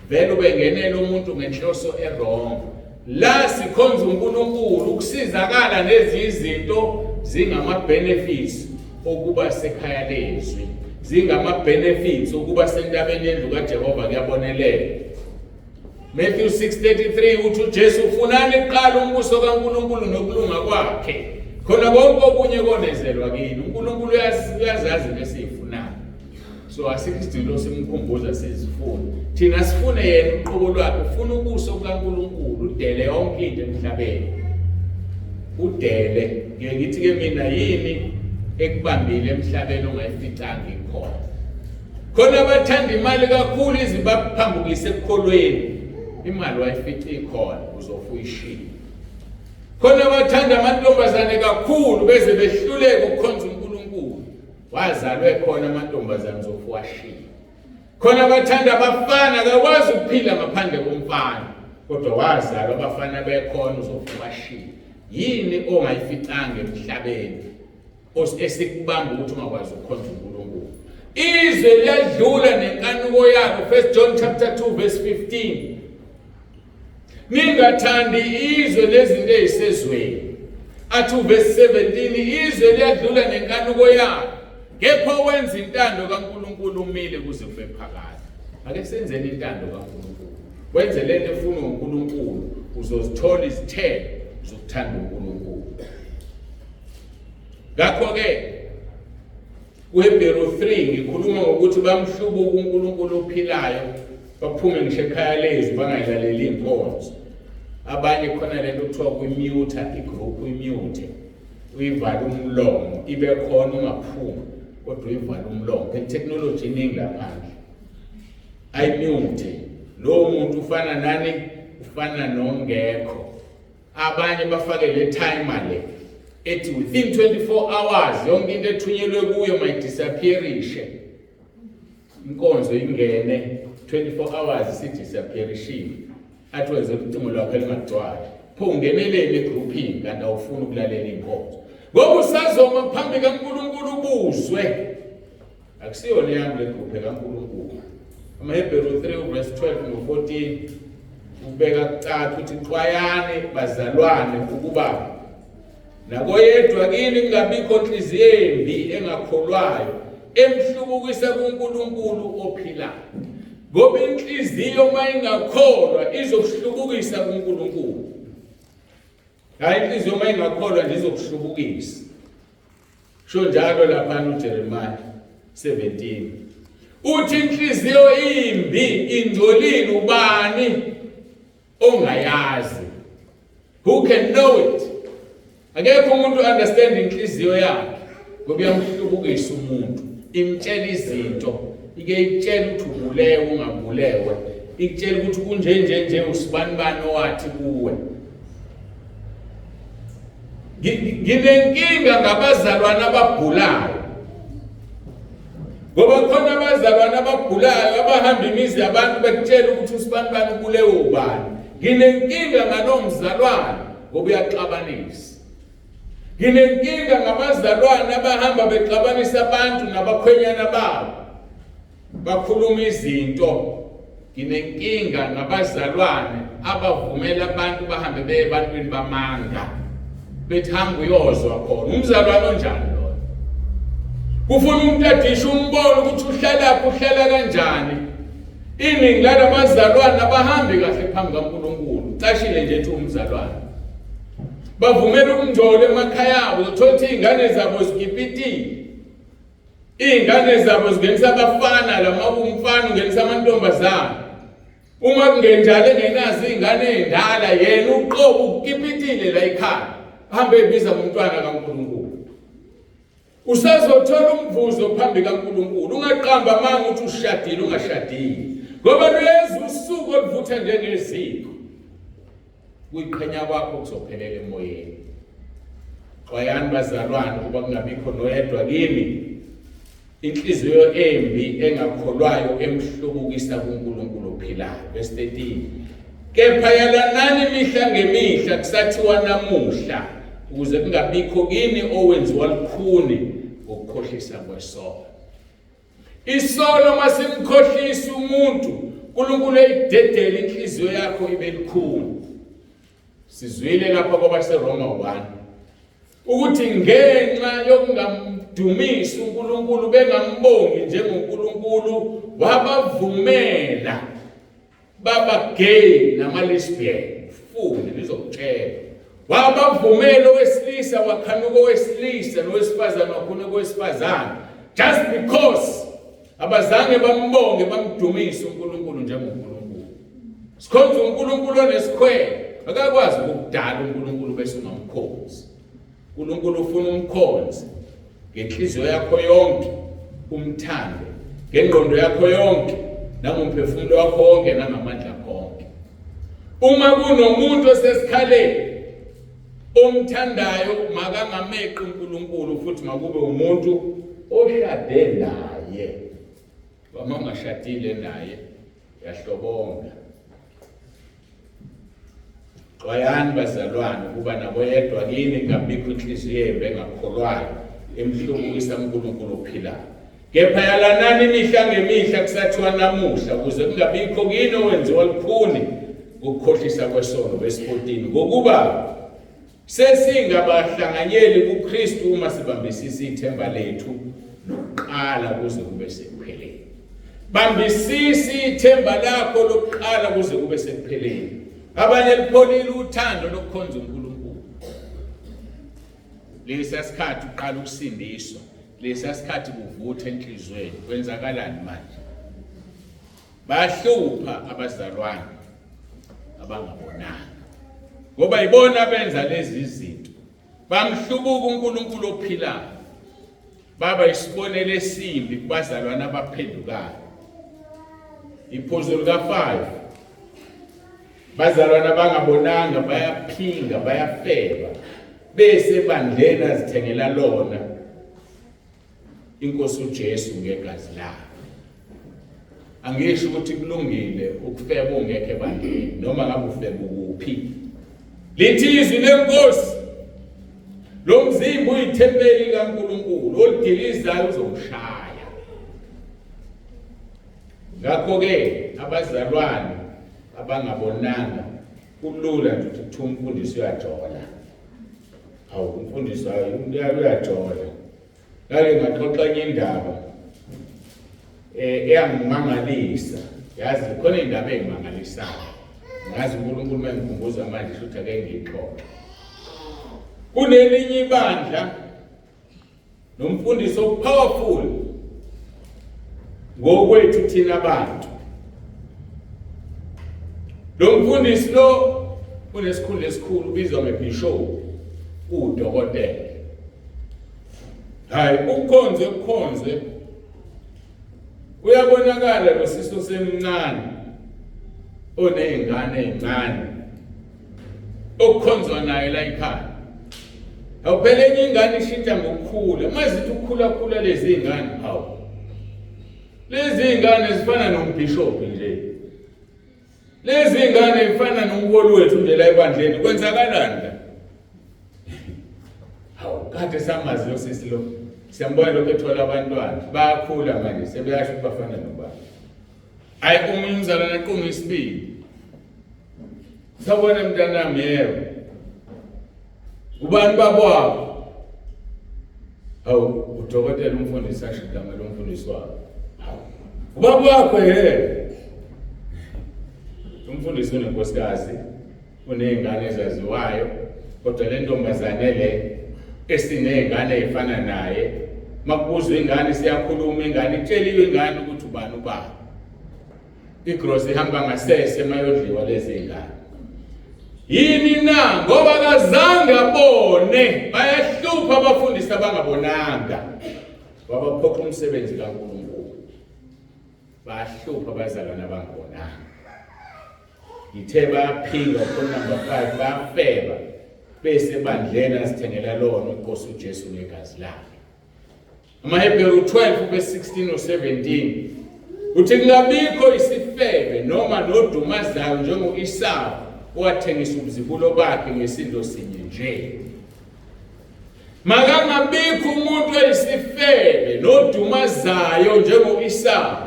Vele ubengenela umuntu ngenhloso errong. La sikhonza uNkulunkulu ukusizakala lezi izinto zingama benefits okuba sekhaya lezwi. Zingama benefits ukuba sentabeni yendlu kaJehova kuyabonelelwa. Matthew 6:33 uthi uJesu ufunani kuqala umbuso kaNkulunkulu nokulunga kwakhe. Khona konke okunye konezelwa kini. uNkulunkulu uyazazi lesifuna. So asikho simkhumbuza sizifuna. Thina sifune yena uqobo lwakhe, ufuna ubuso kaNkulunkulu, udele yonke into emhlabeni. Udele, ngeke ngithi ke mina yini ekubambile emhlabeni ongayificanga ikhona. Khona abathanda imali kakhulu izibaphambukise ekukholweni. Imali wayifica ikhona uzofuyishiya. Khona abathanda amantombazane kakhulu beze behluleke ukukhonza uNkulunkulu. Wazalwe khona amantombazane zofuwashiya. Khona abathanda abafana akwazi ukuphila ngaphandle komfana. Kodwa wazalwa abafana bekhona uzofuwashiya. Yini ongayificanga emhlabeni esikubamba ukuthi ungakwazi ukukhonza uNkulunkulu? izwe liyadlula nenkanuko yalo. 1 John chapter 2 verse 15. Ningathandi izwe lezinto ezisezweni. Athi verse 17, izwe liyadlula nenkanuko yalo. Kepha wenza intando kaNkulunkulu umile kuze kube phakade. Ake senzeni intando kaNkulunkulu. Wenze lento efunwa uNkulunkulu, uzozithola izithelo zokuthanda uNkulunkulu. Ngakho-ke uHebheru 3 ngikhuluma ngokuthi bamhlubuka uNkulunkulu ophilayo, baphume ngisho ekhaya lezwi bangayilaleli inkonzo. Abanye khona lento kuthiwa kuyimute, igroup uyimute, uyivale umlomo, ibe khona ungaphumi kodwa uyivale umlomo. Technology iningi laphandle ayimute. Lo muntu ufana nani? Ufana nongekho. Abanye bafake le timer le ethi within 24 hours yonke into ethunyelwe kuyo mayidisappearishe. Inkonzo ingene 24 hours sidisappearishile. Athi wenze ucingo lwakho lingagcwali. Pho ungenelele egroupini kanti awufuni ukulalela inkonzo. Ngoba usazoma phambi kaNkulunkulu ubuzwe. Akusiyona yami le group kaNkulunkulu. AmaHebheru 3 verse 12 no14 ubeka kucaca ukuthi xwayane bazalwane ukuba nakoyedwa kini kungabikho inhliziyo embi engakholwayo emhlubukisa kuNkulunkulu ophilayo. Ngoba inhliziyo mayingakholwa izokuhlubukisa kuNkulunkulu. Hayi inhliziyo mayingakholwa nje izokuhlubukisa. Sho njalo lapha uJeremiah 17. Uthi inhliziyo imbi ingcolile ubani ongayazi? Who can know it? Akekho umuntu understand inhliziyo yakhe ngoba iyamhlubukisa umuntu. Imtshela izinto, ike itshela ukuthi ubulewe ungabulewe, ikutshela ukuthi kunjenje usibanibani owathi kuwe. Nginenkinga ngabazalwana ababhulayo. Ngoba khona abazalwana ababhulayo abahamba imizi yabantu bekutshela ukuthi usibanibani ubulewe ubani. Nginenkinga nganomzalwane ngoba uyaxabanisa. Nginenkinga ngabazalwane abahamba bexabanisa abantu nabakhwenyana babo bakhuluma izinto. Nginenkinga ngabazalwane abavumela abantu bahambe beye ebantwini bamanga bethi hamba uyozwa khona. Umzalwane onjani lo? Kufuna umuntu adishe umbono ukuthi uhlalaphi, uhlala kanjani. Iningi labazalwane abahambi kahle phambi kaNkulunkulu. Cashile nje ethi umzalwane. Bavumela umngcolo emakhaya abo, uthola ukuthi izingane zabo zigipitile. Izingane zabo zingenisa abafana lamabumfana ungenisa amantombazana. Uma kungenjalo engenazi izingane ezindala yena uqobo ukipitile la ekhaya. Hambe ebiza umntwana kaNkulunkulu. Usazothola umvuzo phambi kaNkulunkulu. Ungaqamba manga ukuthi ushadile ungashadile. Ngoba lezi usuku oluvutha njengeziko. Kuyiqhenya kwakho kuzophelela emoyeni. Xwayani bazalwane kuba kungabikho noyedwa kini inhliziyo embi engakholwayo emhlubukisa kuNkulunkulu ophilayo. Verse 13. Kepha yalanani mihla ngemihla kusathiwa namuhla ukuze kungabikho kini owenziwa lukhuni ngokukhohlisa kwesono. Isono masimkhohlisa umuntu, uNkulunkulu eyidedele inhliziyo yakho ibe lukhuni. Sizwile lapha kwabaseRoma 1 ukuthi ngenxa yokungamdumisi uNkulunkulu bengambongi njengoNkulunkulu wabavumela baba gay nama-lesbian. Fune lizokutshela. Wabavumela owesilisa wakhanuka owesilisa nowesifazane wakhanuka owesifazane just because abazange bambonge bamdumise uNkulunkulu njengoNkulunkulu. Sikhonza uNkulunkulu onesikhwele. Akakwazi ukudala uNkulunkulu bese ungamkhonzi. uNkulunkulu ufuna umkhonzi ngenhliziyo yakho yonke, umthande ngengqondo yakho yonke, nangomphefumulo wakho wonke nangamandla akho wonke. Uma kunomuntu osesikhaleni omthandayo makangameqi uNkulunkulu futhi makube umuntu oshade naye. Uma ungashadile naye yahlobonga. Xwayani bazalwane kuba naboyedwa kini ngabikho inhliziyo embi engakholwayo emhlubukisa uNkulunkulu ophilayo. Kepha yalanani imihla ngemihla kusathiwa namuhla ukuze kungabikho kini owenziwa lukhuni ukukhohlisa kwesono besi-14 ngokuba sesingabahlanganyeli kuKristu uma sibambisisa ithemba lethu lokuqala kuze kube sekupheleni. Bambisisa ithemba lakho lokuqala kuze kube sekupheleni. Abanye lipholile uthando lokukhonza uNkulunkulu. Lesa sikhathi uqala ukusindiswa, lesa sikhathi kuvutha enhlizweni, kwenzakalani manje? Bahlupha abazalwane abangabonanga. Ngoba ibona benza lezi zinto. Bamhlubuka uNkulunkulu ophilayo. Baba isibonelo esimbi kubazalwane abaphendukayo. Iphuzu lika-5. Bazalwane abangabonanga bayaphinga, bayafeba. Bese bandlena zithengela lona Inkosi uJesu ngegazi lakhe. Angisho ukuthi kulungile ukufeba ungekho ebandleni noma ngabe ufeba ukuphi. Lithi izwi lenkosi lo mzimba uyithempeli kaNkulunkulu olidilizayo uzomshaya. Ngakho-ke abazalwane abangabonanga kulula nje ukuthi umfundisi uyajola. Hawu umfundisi uyajola. Ngake ngaxoxa enye indaba eyangimangalisa. Yazi khona indaba engimangalisayo. Ngazi uNkulunkulu mengikhumbuza manje futhi ake ngixoxe. Kunelinye ibandla nomfundisi powerful ngokwethu thina abantu. Lo mfundisi lo unesikhundla esikhulu ubizwa ngebishop, udokotela. Hayi ukukhonze uyabonakala lo siso semncane onezingane ezincane okukhonzwa naye la ekhaya. Awuphela enye ingane ishintsha ngokukhula. Mazithi ukukhula lezi ingane hawu. Lezi ingane zifana nombishop nje. Lezi ingane zifana nomholi wethu nje la ebandleni. Kwenzakalani la? Hawu kade samazi lo sisi lo. Siyambona lokho ethola abantwana. Bayakhula manje sebeyasho ukuthi bafana nobaba. Hayi umzalwane aqonga isibili. Sabona mntanami yebo. Ubani babwakho? Hawu udokotela umfundisi ashidama lo mfundisi wakho. Hawu ubaba wakho yebo. Umfundisi unenkosikazi, unezingane ezaziwayo, kodwa le ntombazane le esinezingane ezifana naye, makubuzwa ingane siyakhuluma ingane itsheliwe ingane ukuthi ubani ubaba. Igross ihamba ngasese mayodliwa lezi ingane. Yini na ngoba kazange abone bayahlupha abafundisi abangabonanga. Babaphokha umsebenzi kaNkulunkulu. Bayahlupha abazalwane abangabonanga. Ithe bayaphinga number 5 bayafeba bese bandlena sithengela lona uNkosi uJesu ngegazi lakhe. AmaHebheru 12 verse 16 no 17 uthi kungabikho isifebe noma nodumazayo njengo-Esawu owathengisa ubuzibulo bakhe ngesindo sinye nje. Makangabikho umuntu oyisifebe nodumazayo njengo-Esawu.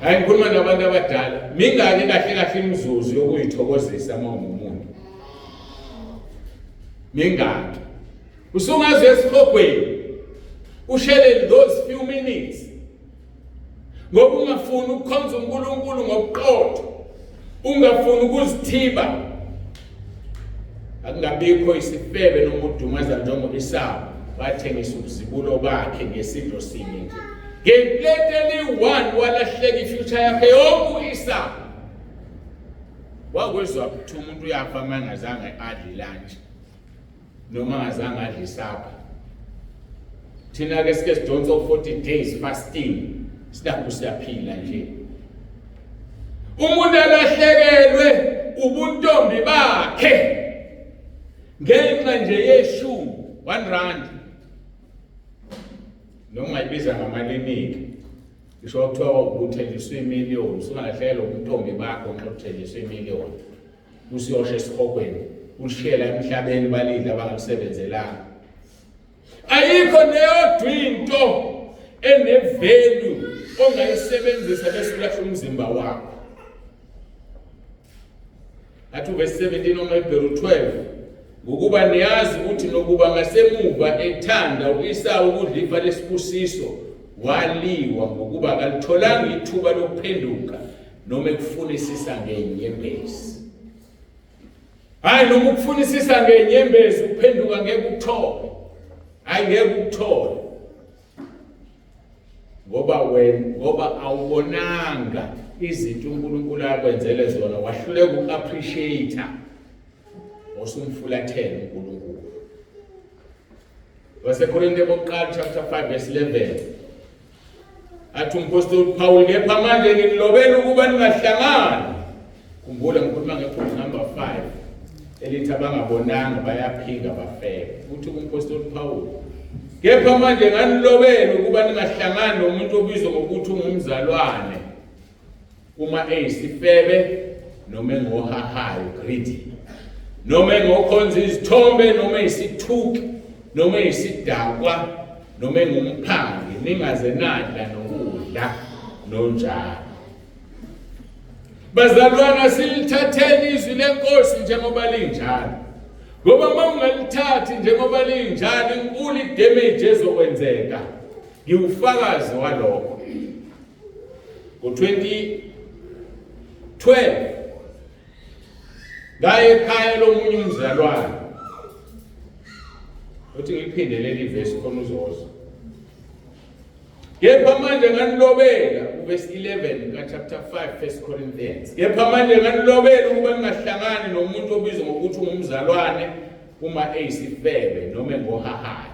Hayi ngikhuluma nabantu abadala, mingaki kahle imizuzu yokuyithokozisa uma umuntu. Mingaki. Usungaze esihogweni. Ushele those few minutes. Ngoba ungafuni ukukhonza uNkulunkulu ngobuqotho. Ungafuni ukuzithiba. Akungabikho isifebe noma udumaza njengo-Esawu wathengisa ubuzibulo bakhe ngesidlo sinye nje. Ngeplate eli-1 walahleka ifuture yakhe yonke u-Esawu. Wakwezwa ukuthi umuntu uyafa uma engazange adle lunch noma angazange adle supper. Thina-ke sike sidonsa 40 days fasting sidakho siyaphila nje. Umuntu alahlekelwe ubuntombi bakhe ngenxa nje yeshumi 1 rand. Noma ibiza ngamaliniki isho kuthiwa ubuthenjiswa imiliyoni usungalahlekelwa ubuntombi bakho nxa uthenjiswa imiliyoni usiyosha esihogweni ushiyela emhlabeni balidla abangakusebenzelanga. Ayikho neyodwinto ene-value ongayisebenzisa bese ulahla umzimba wakho. Athi verse 17 noma eBhero 12 ngokuba niyazi ukuthi nokuba ngasemuva ethanda u-Esawu ukudla ifa lesibusiso waliwa ngokuba akalitholanga ithuba lokuphenduka noma ekufunisisa ngenyembezi. Hayi noma ukufunisisa ngenyembezi ukuphenduka ngeke ukuthole. Hayi ngeke ukuthole. Ngoba awubonanga izinto uNkulunkulu akwenzele zona wahluleka uku-appreciate osumfulathela uNkulunkulu. Wasekorinte bokuqala chapter 5 verse 11 athi umpostoli Paul kepha manje nginilobela ukuba ningahlangani. Khumbula ngikhuluma ngephutha number 5 elithi abangabonanga bayaphika bafeke. Uthi umpostoli Paul kepha manje nganilobela ukuba ningahlangani nomuntu obizwa ngokuthi ungumzalwane uma eyisifebe noma engohahayo greedy noma engokhonza izithombe noma eyisithuki noma eyisidakwa noma engumphangi ningaze nadla nokudla nonjalo. Bazalwana silithatheni izwi lenkosi njengoba linjalo. Ngoba uma ungalithathi njengoba linjalo inkulu idamage ezokwenzeka. Ngiwufakazi walokho. Ngo-2012 ngaye ekhaya lomunye umzalwane. Uthi ngiphinde leli verse khona uzozwa. Kepha manje nganilobela verse 11 ka chapter 5 1 Corinthians. Kepha manje nganilobela ukuba ningahlangani nomuntu obizwa ngokuthi ungumzalwane uma eyisifebe noma engohahayo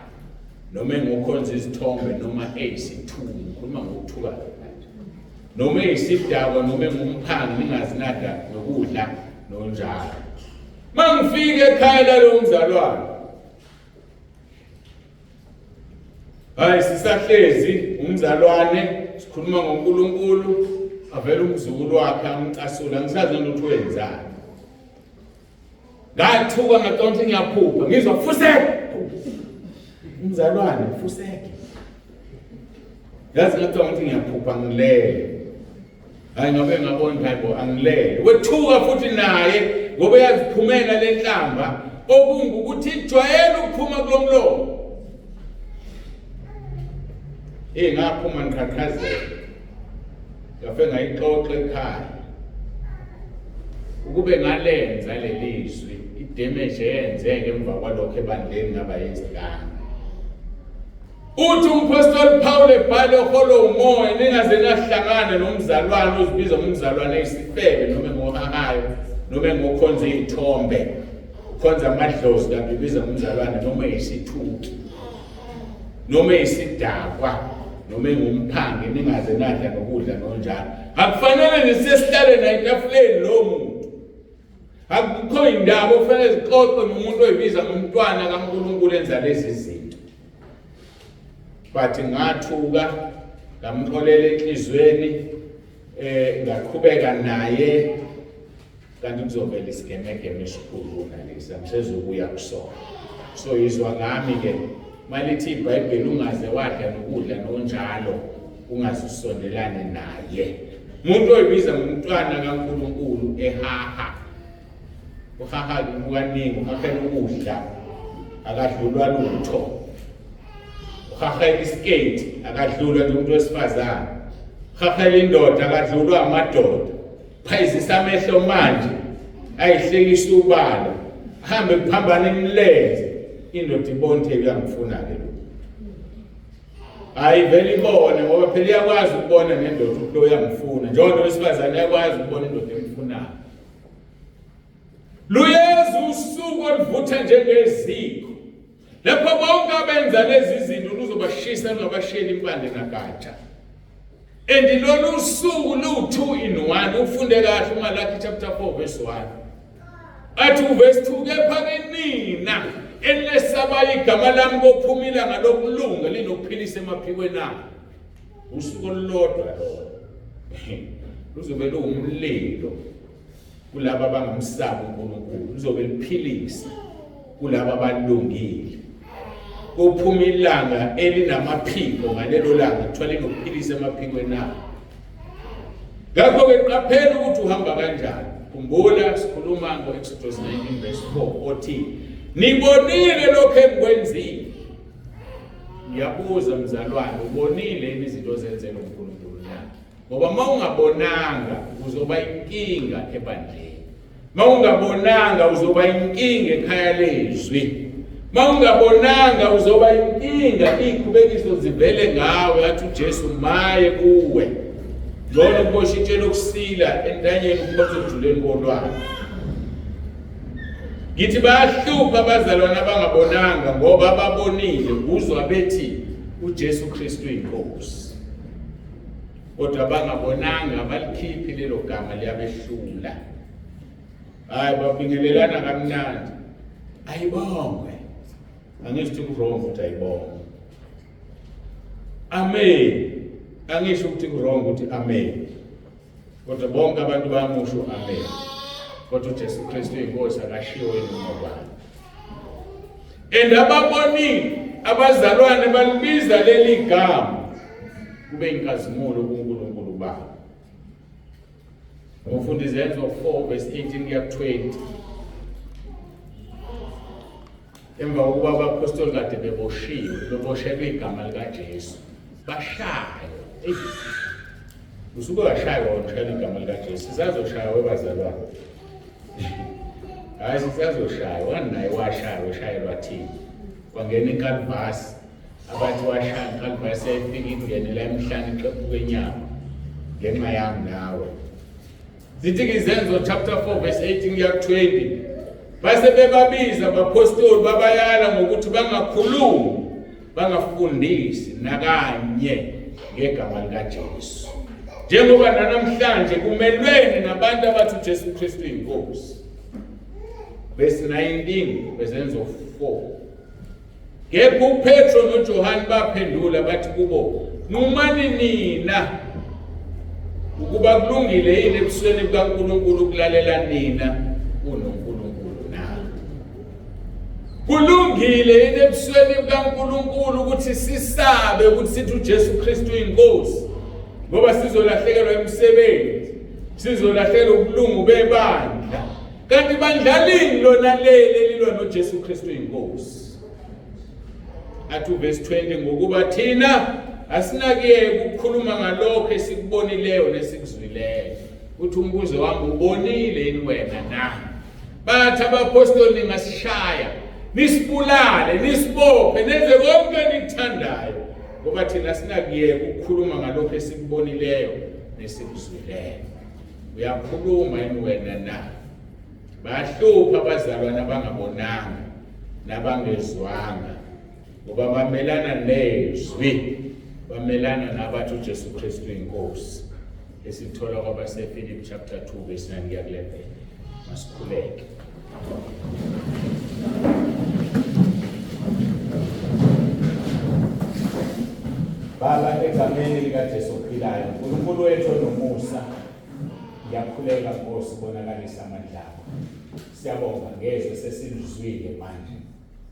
noma engokhonza izithombe noma eyisithuki. Ngikhuluma ngokuthuka noma eyisidakwa noma engumphangi ningazinada nokudla nonjalo. Mangifike ekhaya lalo mzalwane hayi sisahlezi umzalwane sikhuluma ngoNkulunkulu avela umzukulu wakhe amcasula ngisazi ukuthi wenzani. Ngathuka ngathonke ngiyaphupha ngizwa fuseke umzalwane fuseke. Yazi ngathonke ukuthi ngiyaphupha ngilele. Hayi ngabe ngabona Bible angilele. Wethuka futhi naye ngoba yaziphumela lenhlamba okungukuthi ijwayele ukuphuma kulomlomo. Ngaphuma ngiqhaqhazela. Ngafe ngayixoxa ekhaya. Ukube ngalenza lelizwi idamage eyenzeke emva kwalokho ebandleni ngaba yenzekanga. Uthi umpostoli Paul ebhale eholo umoya ningaze nahlangana nomzalwane ozibiza ngomzalwane eyisifebe noma engohahayo noma engokhonza izithombe. Ukhonza amadlozi kanti ubiza ngomzalwane noma eyisithuki noma eyisidakwa noma engumphangi ningaze nadla nokudla nonjalo. Akufanele nisesihlale naye etafuleni lo muntu. Akukho indaba ofanele zixoxe nomuntu oyibiza ngomntwana kaNkulunkulu enza lezi zinto. Bathi ngathuka ngamxolela enhlizweni ngaqhubeka naye kanti kuzovela isigeme esikhulu nalesi angisezokuya kusona. So izwa ngami ke malithi iBhayibheli ungaze wadla nokudla nonjalo ungaze usondelane naye. Umuntu oyibiza ngomntwana kaNkulunkulu ehaha uhaha kukaningi uhaha ukudla akadlulwa lutho. Uhaha iskate akadlulwa nje umuntu wesifazane. Uhaha indoda akadlulwa amadoda. Phayizisa amehlo manje ayihlekisa ubala hambe kuphambana imilenze indoda ibonke uyangifuna ke lo. Hayi vele ibone ngoba phela iyakwazi ukubona nendoda ukuthi lo uyangifuna njengoba wesifazane yakwazi ukubona indoda emfunayo. Luyeza usuku oluvutha njengeziko. Lapho bonke abenza lezi zinto luzobashisa lungabashiyela impande nagatsha. And lolu suku lu-2 in 1 ufunde kahle uMalaki chapter 4 verse 1. Athi verse 2 kepha nina elesaba igama lami kophumila ngalokulunga linokuphilisa emaphikweni abo. Usuku olulodwa lo. Luzobe luwumlilo kulabo abangamsaba uNkulunkulu. Luzobe liphilisa kulabo abalungile. kuphuma ilanga elinamaphiko ngalelo langa kuthiwa linokuphilisa emaphikweni abo. Ngakho-ke qaphela ukuthi uhamba kanjani. Khumbula sikhuluma ngo-Exodus 19 verse 4 othi nibonile lokho engikwenzile. Ngiyabuza mzalwane, ubonile yini izinto ozenzelwe uNkulunkulu na? Ngoba uma ungabonanga uzoba inkinga ebandleni. Uma ungabonanga uzoba inkinga ekhaya lezwi. Uma ungabonanga uzoba inkinga iqhubekisho zivele ngawe athi uJesu maye kuwe. Ngcono kubosha itshelo kusila entanyeni ukubotha ejuleni kolwandle. Ngithi bayahlupha abazalwane abangabonanga ngoba babonile uzwa bethi uJesu Kristu inkosi. Kodwa abangabonanga abalikhiphi lelo gama liyabehlula. Hayi babingelelana kamnandi. Ayibongwe. Angisho ukuthi wrong ukuthi ayibongwe. Amen. Angisho ukuthi wrong ukuthi amen. Kodwa bonke abantu bayamusho amen. Kodwa uJesu Kristu inkosi akashiwo enobani. Ababonile abazalwane balibiza leli gama kube inkazimulo kuNkulunkulu babo. Ngofunda izenzo 4 verse 18 kuya 20. Emva kokuba abapostoli kade beboshelwe igama likaJesu. Bashaya. Usuke washaya wonshela igama likaJesu. Sisazoshaya webazalwane. Hayi sisazoshaya, wanaye washayelwa thina. Kwangena inkalvasi. Abathi washaya inkalvasi efika ingenela emhlane ixephuka enyama. Ngenxa yami nawe. Zithi izenzo chapter 4 verse 18 kuya 20. Base bebabiza abapostoli babayala ngokuthi bangakhulumi, bangafundisi nakanye ngegama likaJesu. Njengoba namhlanje kumelweni nabantu abathi uJesu Kristu inkosi. Verse 19 bezenzo 4. Ngekho uPetro noJohane baphendula bathi kubo, "Numani nina ukuba kulungile yini ebusweni bukaNkulunkulu ukulalela nina uNkulunkulu na? Kulungile yini ebusweni bukaNkulunkulu ukuthi sisabe ukuthi sithi uJesu Kristu inkosi ngoba sizolahlekelwa emsebenzi, sizolahlekelwa ubulungu bebandla, kanti bandlalini lona leli lilwa noJesu Kristu inkosi?" Athu verse 20 ngokuba thina asinakuyeke ukukhuluma ngalokho esikubonileyo nesikuzwileyo. Uthi umbuzo wami ubonile yini wena na? Bathi abapostoli ningasishaya, nisibulale, nisibophe, nenze konke enikuthandayo. Ngoba thina asinakuyeke ukukhuluma ngalokho esikubonileyo nesikuzwileyo. Uyakhuluma yini wena na? Bahlupha abazalwane abangabonanga nabangezwanga. Ngoba bamelana nezwi, bamelana nabathi uJesu Kristu inkosi. Esithola kwabaseFilipi chapter 2 verse 9 kuya 11. Masikhuleke. Baba, egameni likaJesu ophilayo, uNkulunkulu wethu onomusa, ngiyakhuleka Nkosi bonakalisa amandla akho. Siyabonga ngezwe sesilizwile manje.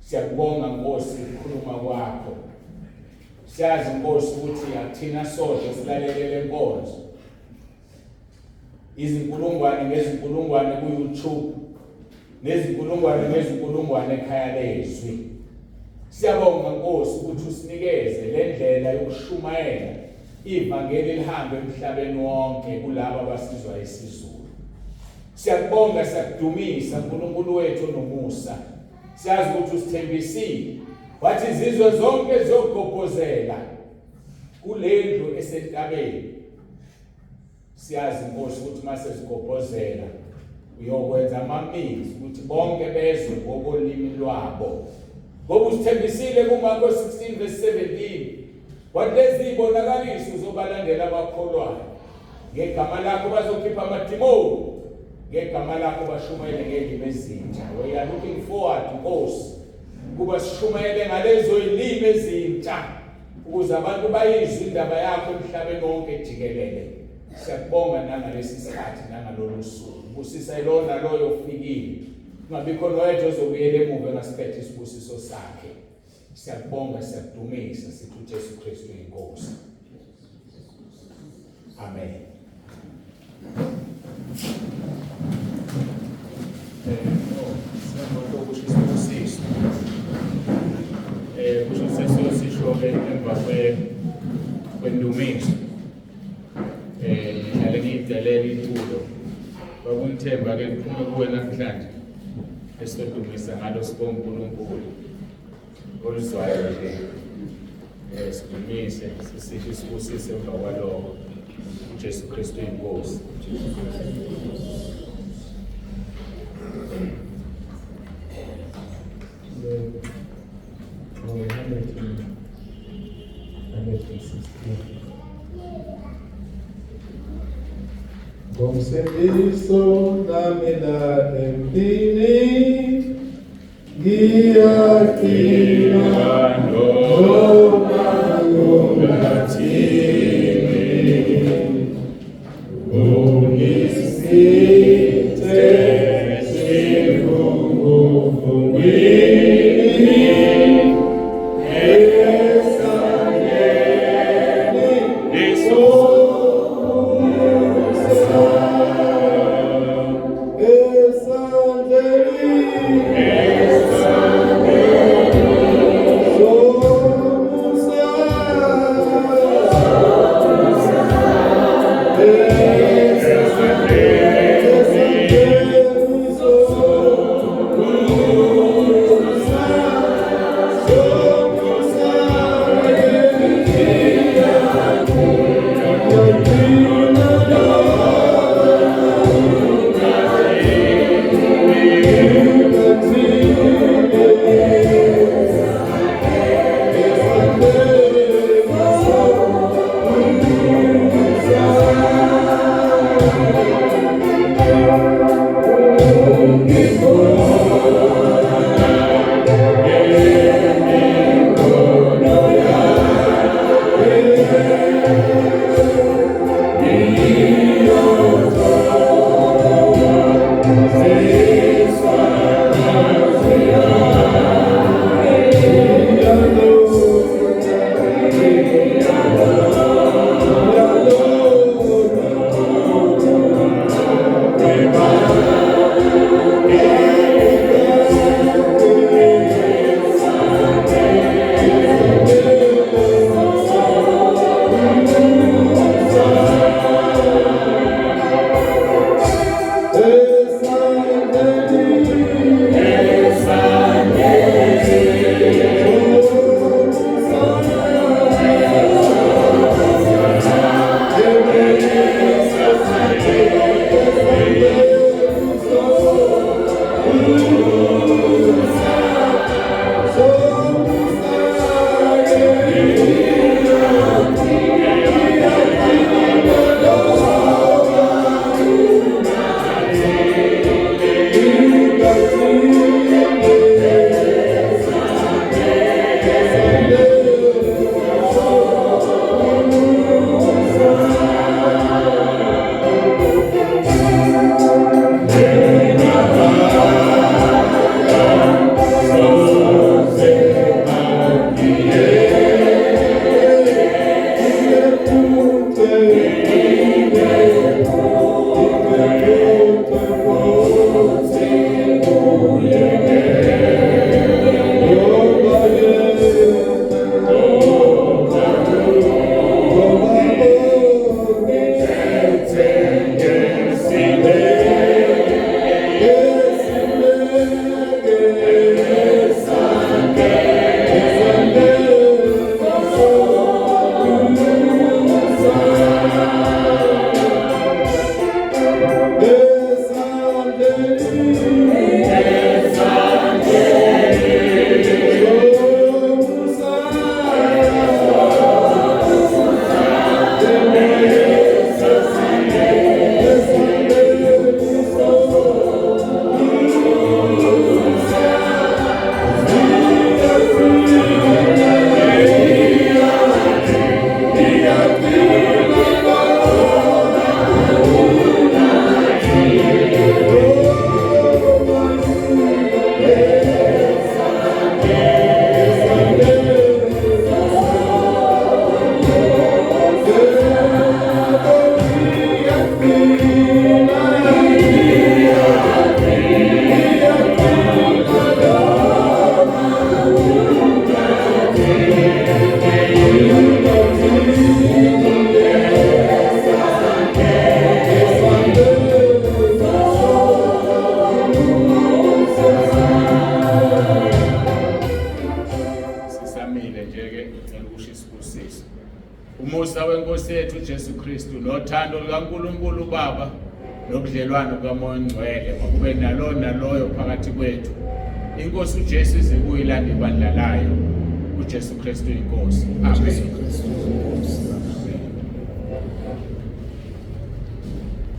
Siyakubonga Nkosi ukukhuluma kwakho. Siyazi Nkosi ukuthi akuthina sodwa silalelele inkonzo. Izinkulungwane ngezinkulungwane ku-YouTube, nezinkulungwane ekhaya lezwi. Siyabonga Nkosi ukuthi usinikeze le ndlela yokushumayela ivangeli lihambe emhlabeni wonke kulabo abasizwa isizulu. Siyakubonga, siyakudumisa uNkulunkulu wethu onomusa. Siyazi ukuthi usithembisile wathi izizwe zonke zizogobhozela kulendlu esentabeni. Siyazi Nkosi ukuthi mase zigobhozela uyokwenza amamizi ukuthi bonke bezwe ngokolimi lwabo. Ngoba usithembisile kuMarko 16 verse 17 wathi lezi zibonakaliso uzobalandela abakholwayo. Ngegama lakho bazokhipha amadimoni, ngegama lakho bashumayele ngelimi ezintsha. We are looking forward Nkosi kuba sishumayele ngalezo ilimi ezintsha ukuze abantu bayizwe indaba yakho emhlabeni wonke jikelele. Siyakubonga nangalesi sikhathi nangalolu suku. Busisa ilona loyo ofikile. Kungabi khona oyedwa ozobuyela emuva ngasiphethe isibusiso sakhe. Siyakubonga, siyakudumisa, sithi uJesu Kristu inkosi. Amen. Kusho sesiyosisho emva kwendumiso. Ngihlale ngiyidlalela ithulo. Bakunithemba-ke kuphume kuwe namhlanje esizodumisa ngalo sibonga uNkulunkulu oluzwayo nje. Sidumise, sisisho isibusise emva kwalokho. uJesu Kristu inkosi. Ngomsebenzo namela empini ngiyaqina noma kungathini ungisithe singuvungwini ngiphakamile nje-ke ngekusho isibusiso. Umusa wenkosi yethu uJesu Kristu nothando lukaNkulunkulu Baba nobudlelwano kaMoya Ongcwele makube nalo naloyo phakathi kwethu. Inkosi uJesu ize kuyilanda ibandla layo. uJesu Kristu inkosi. Amen.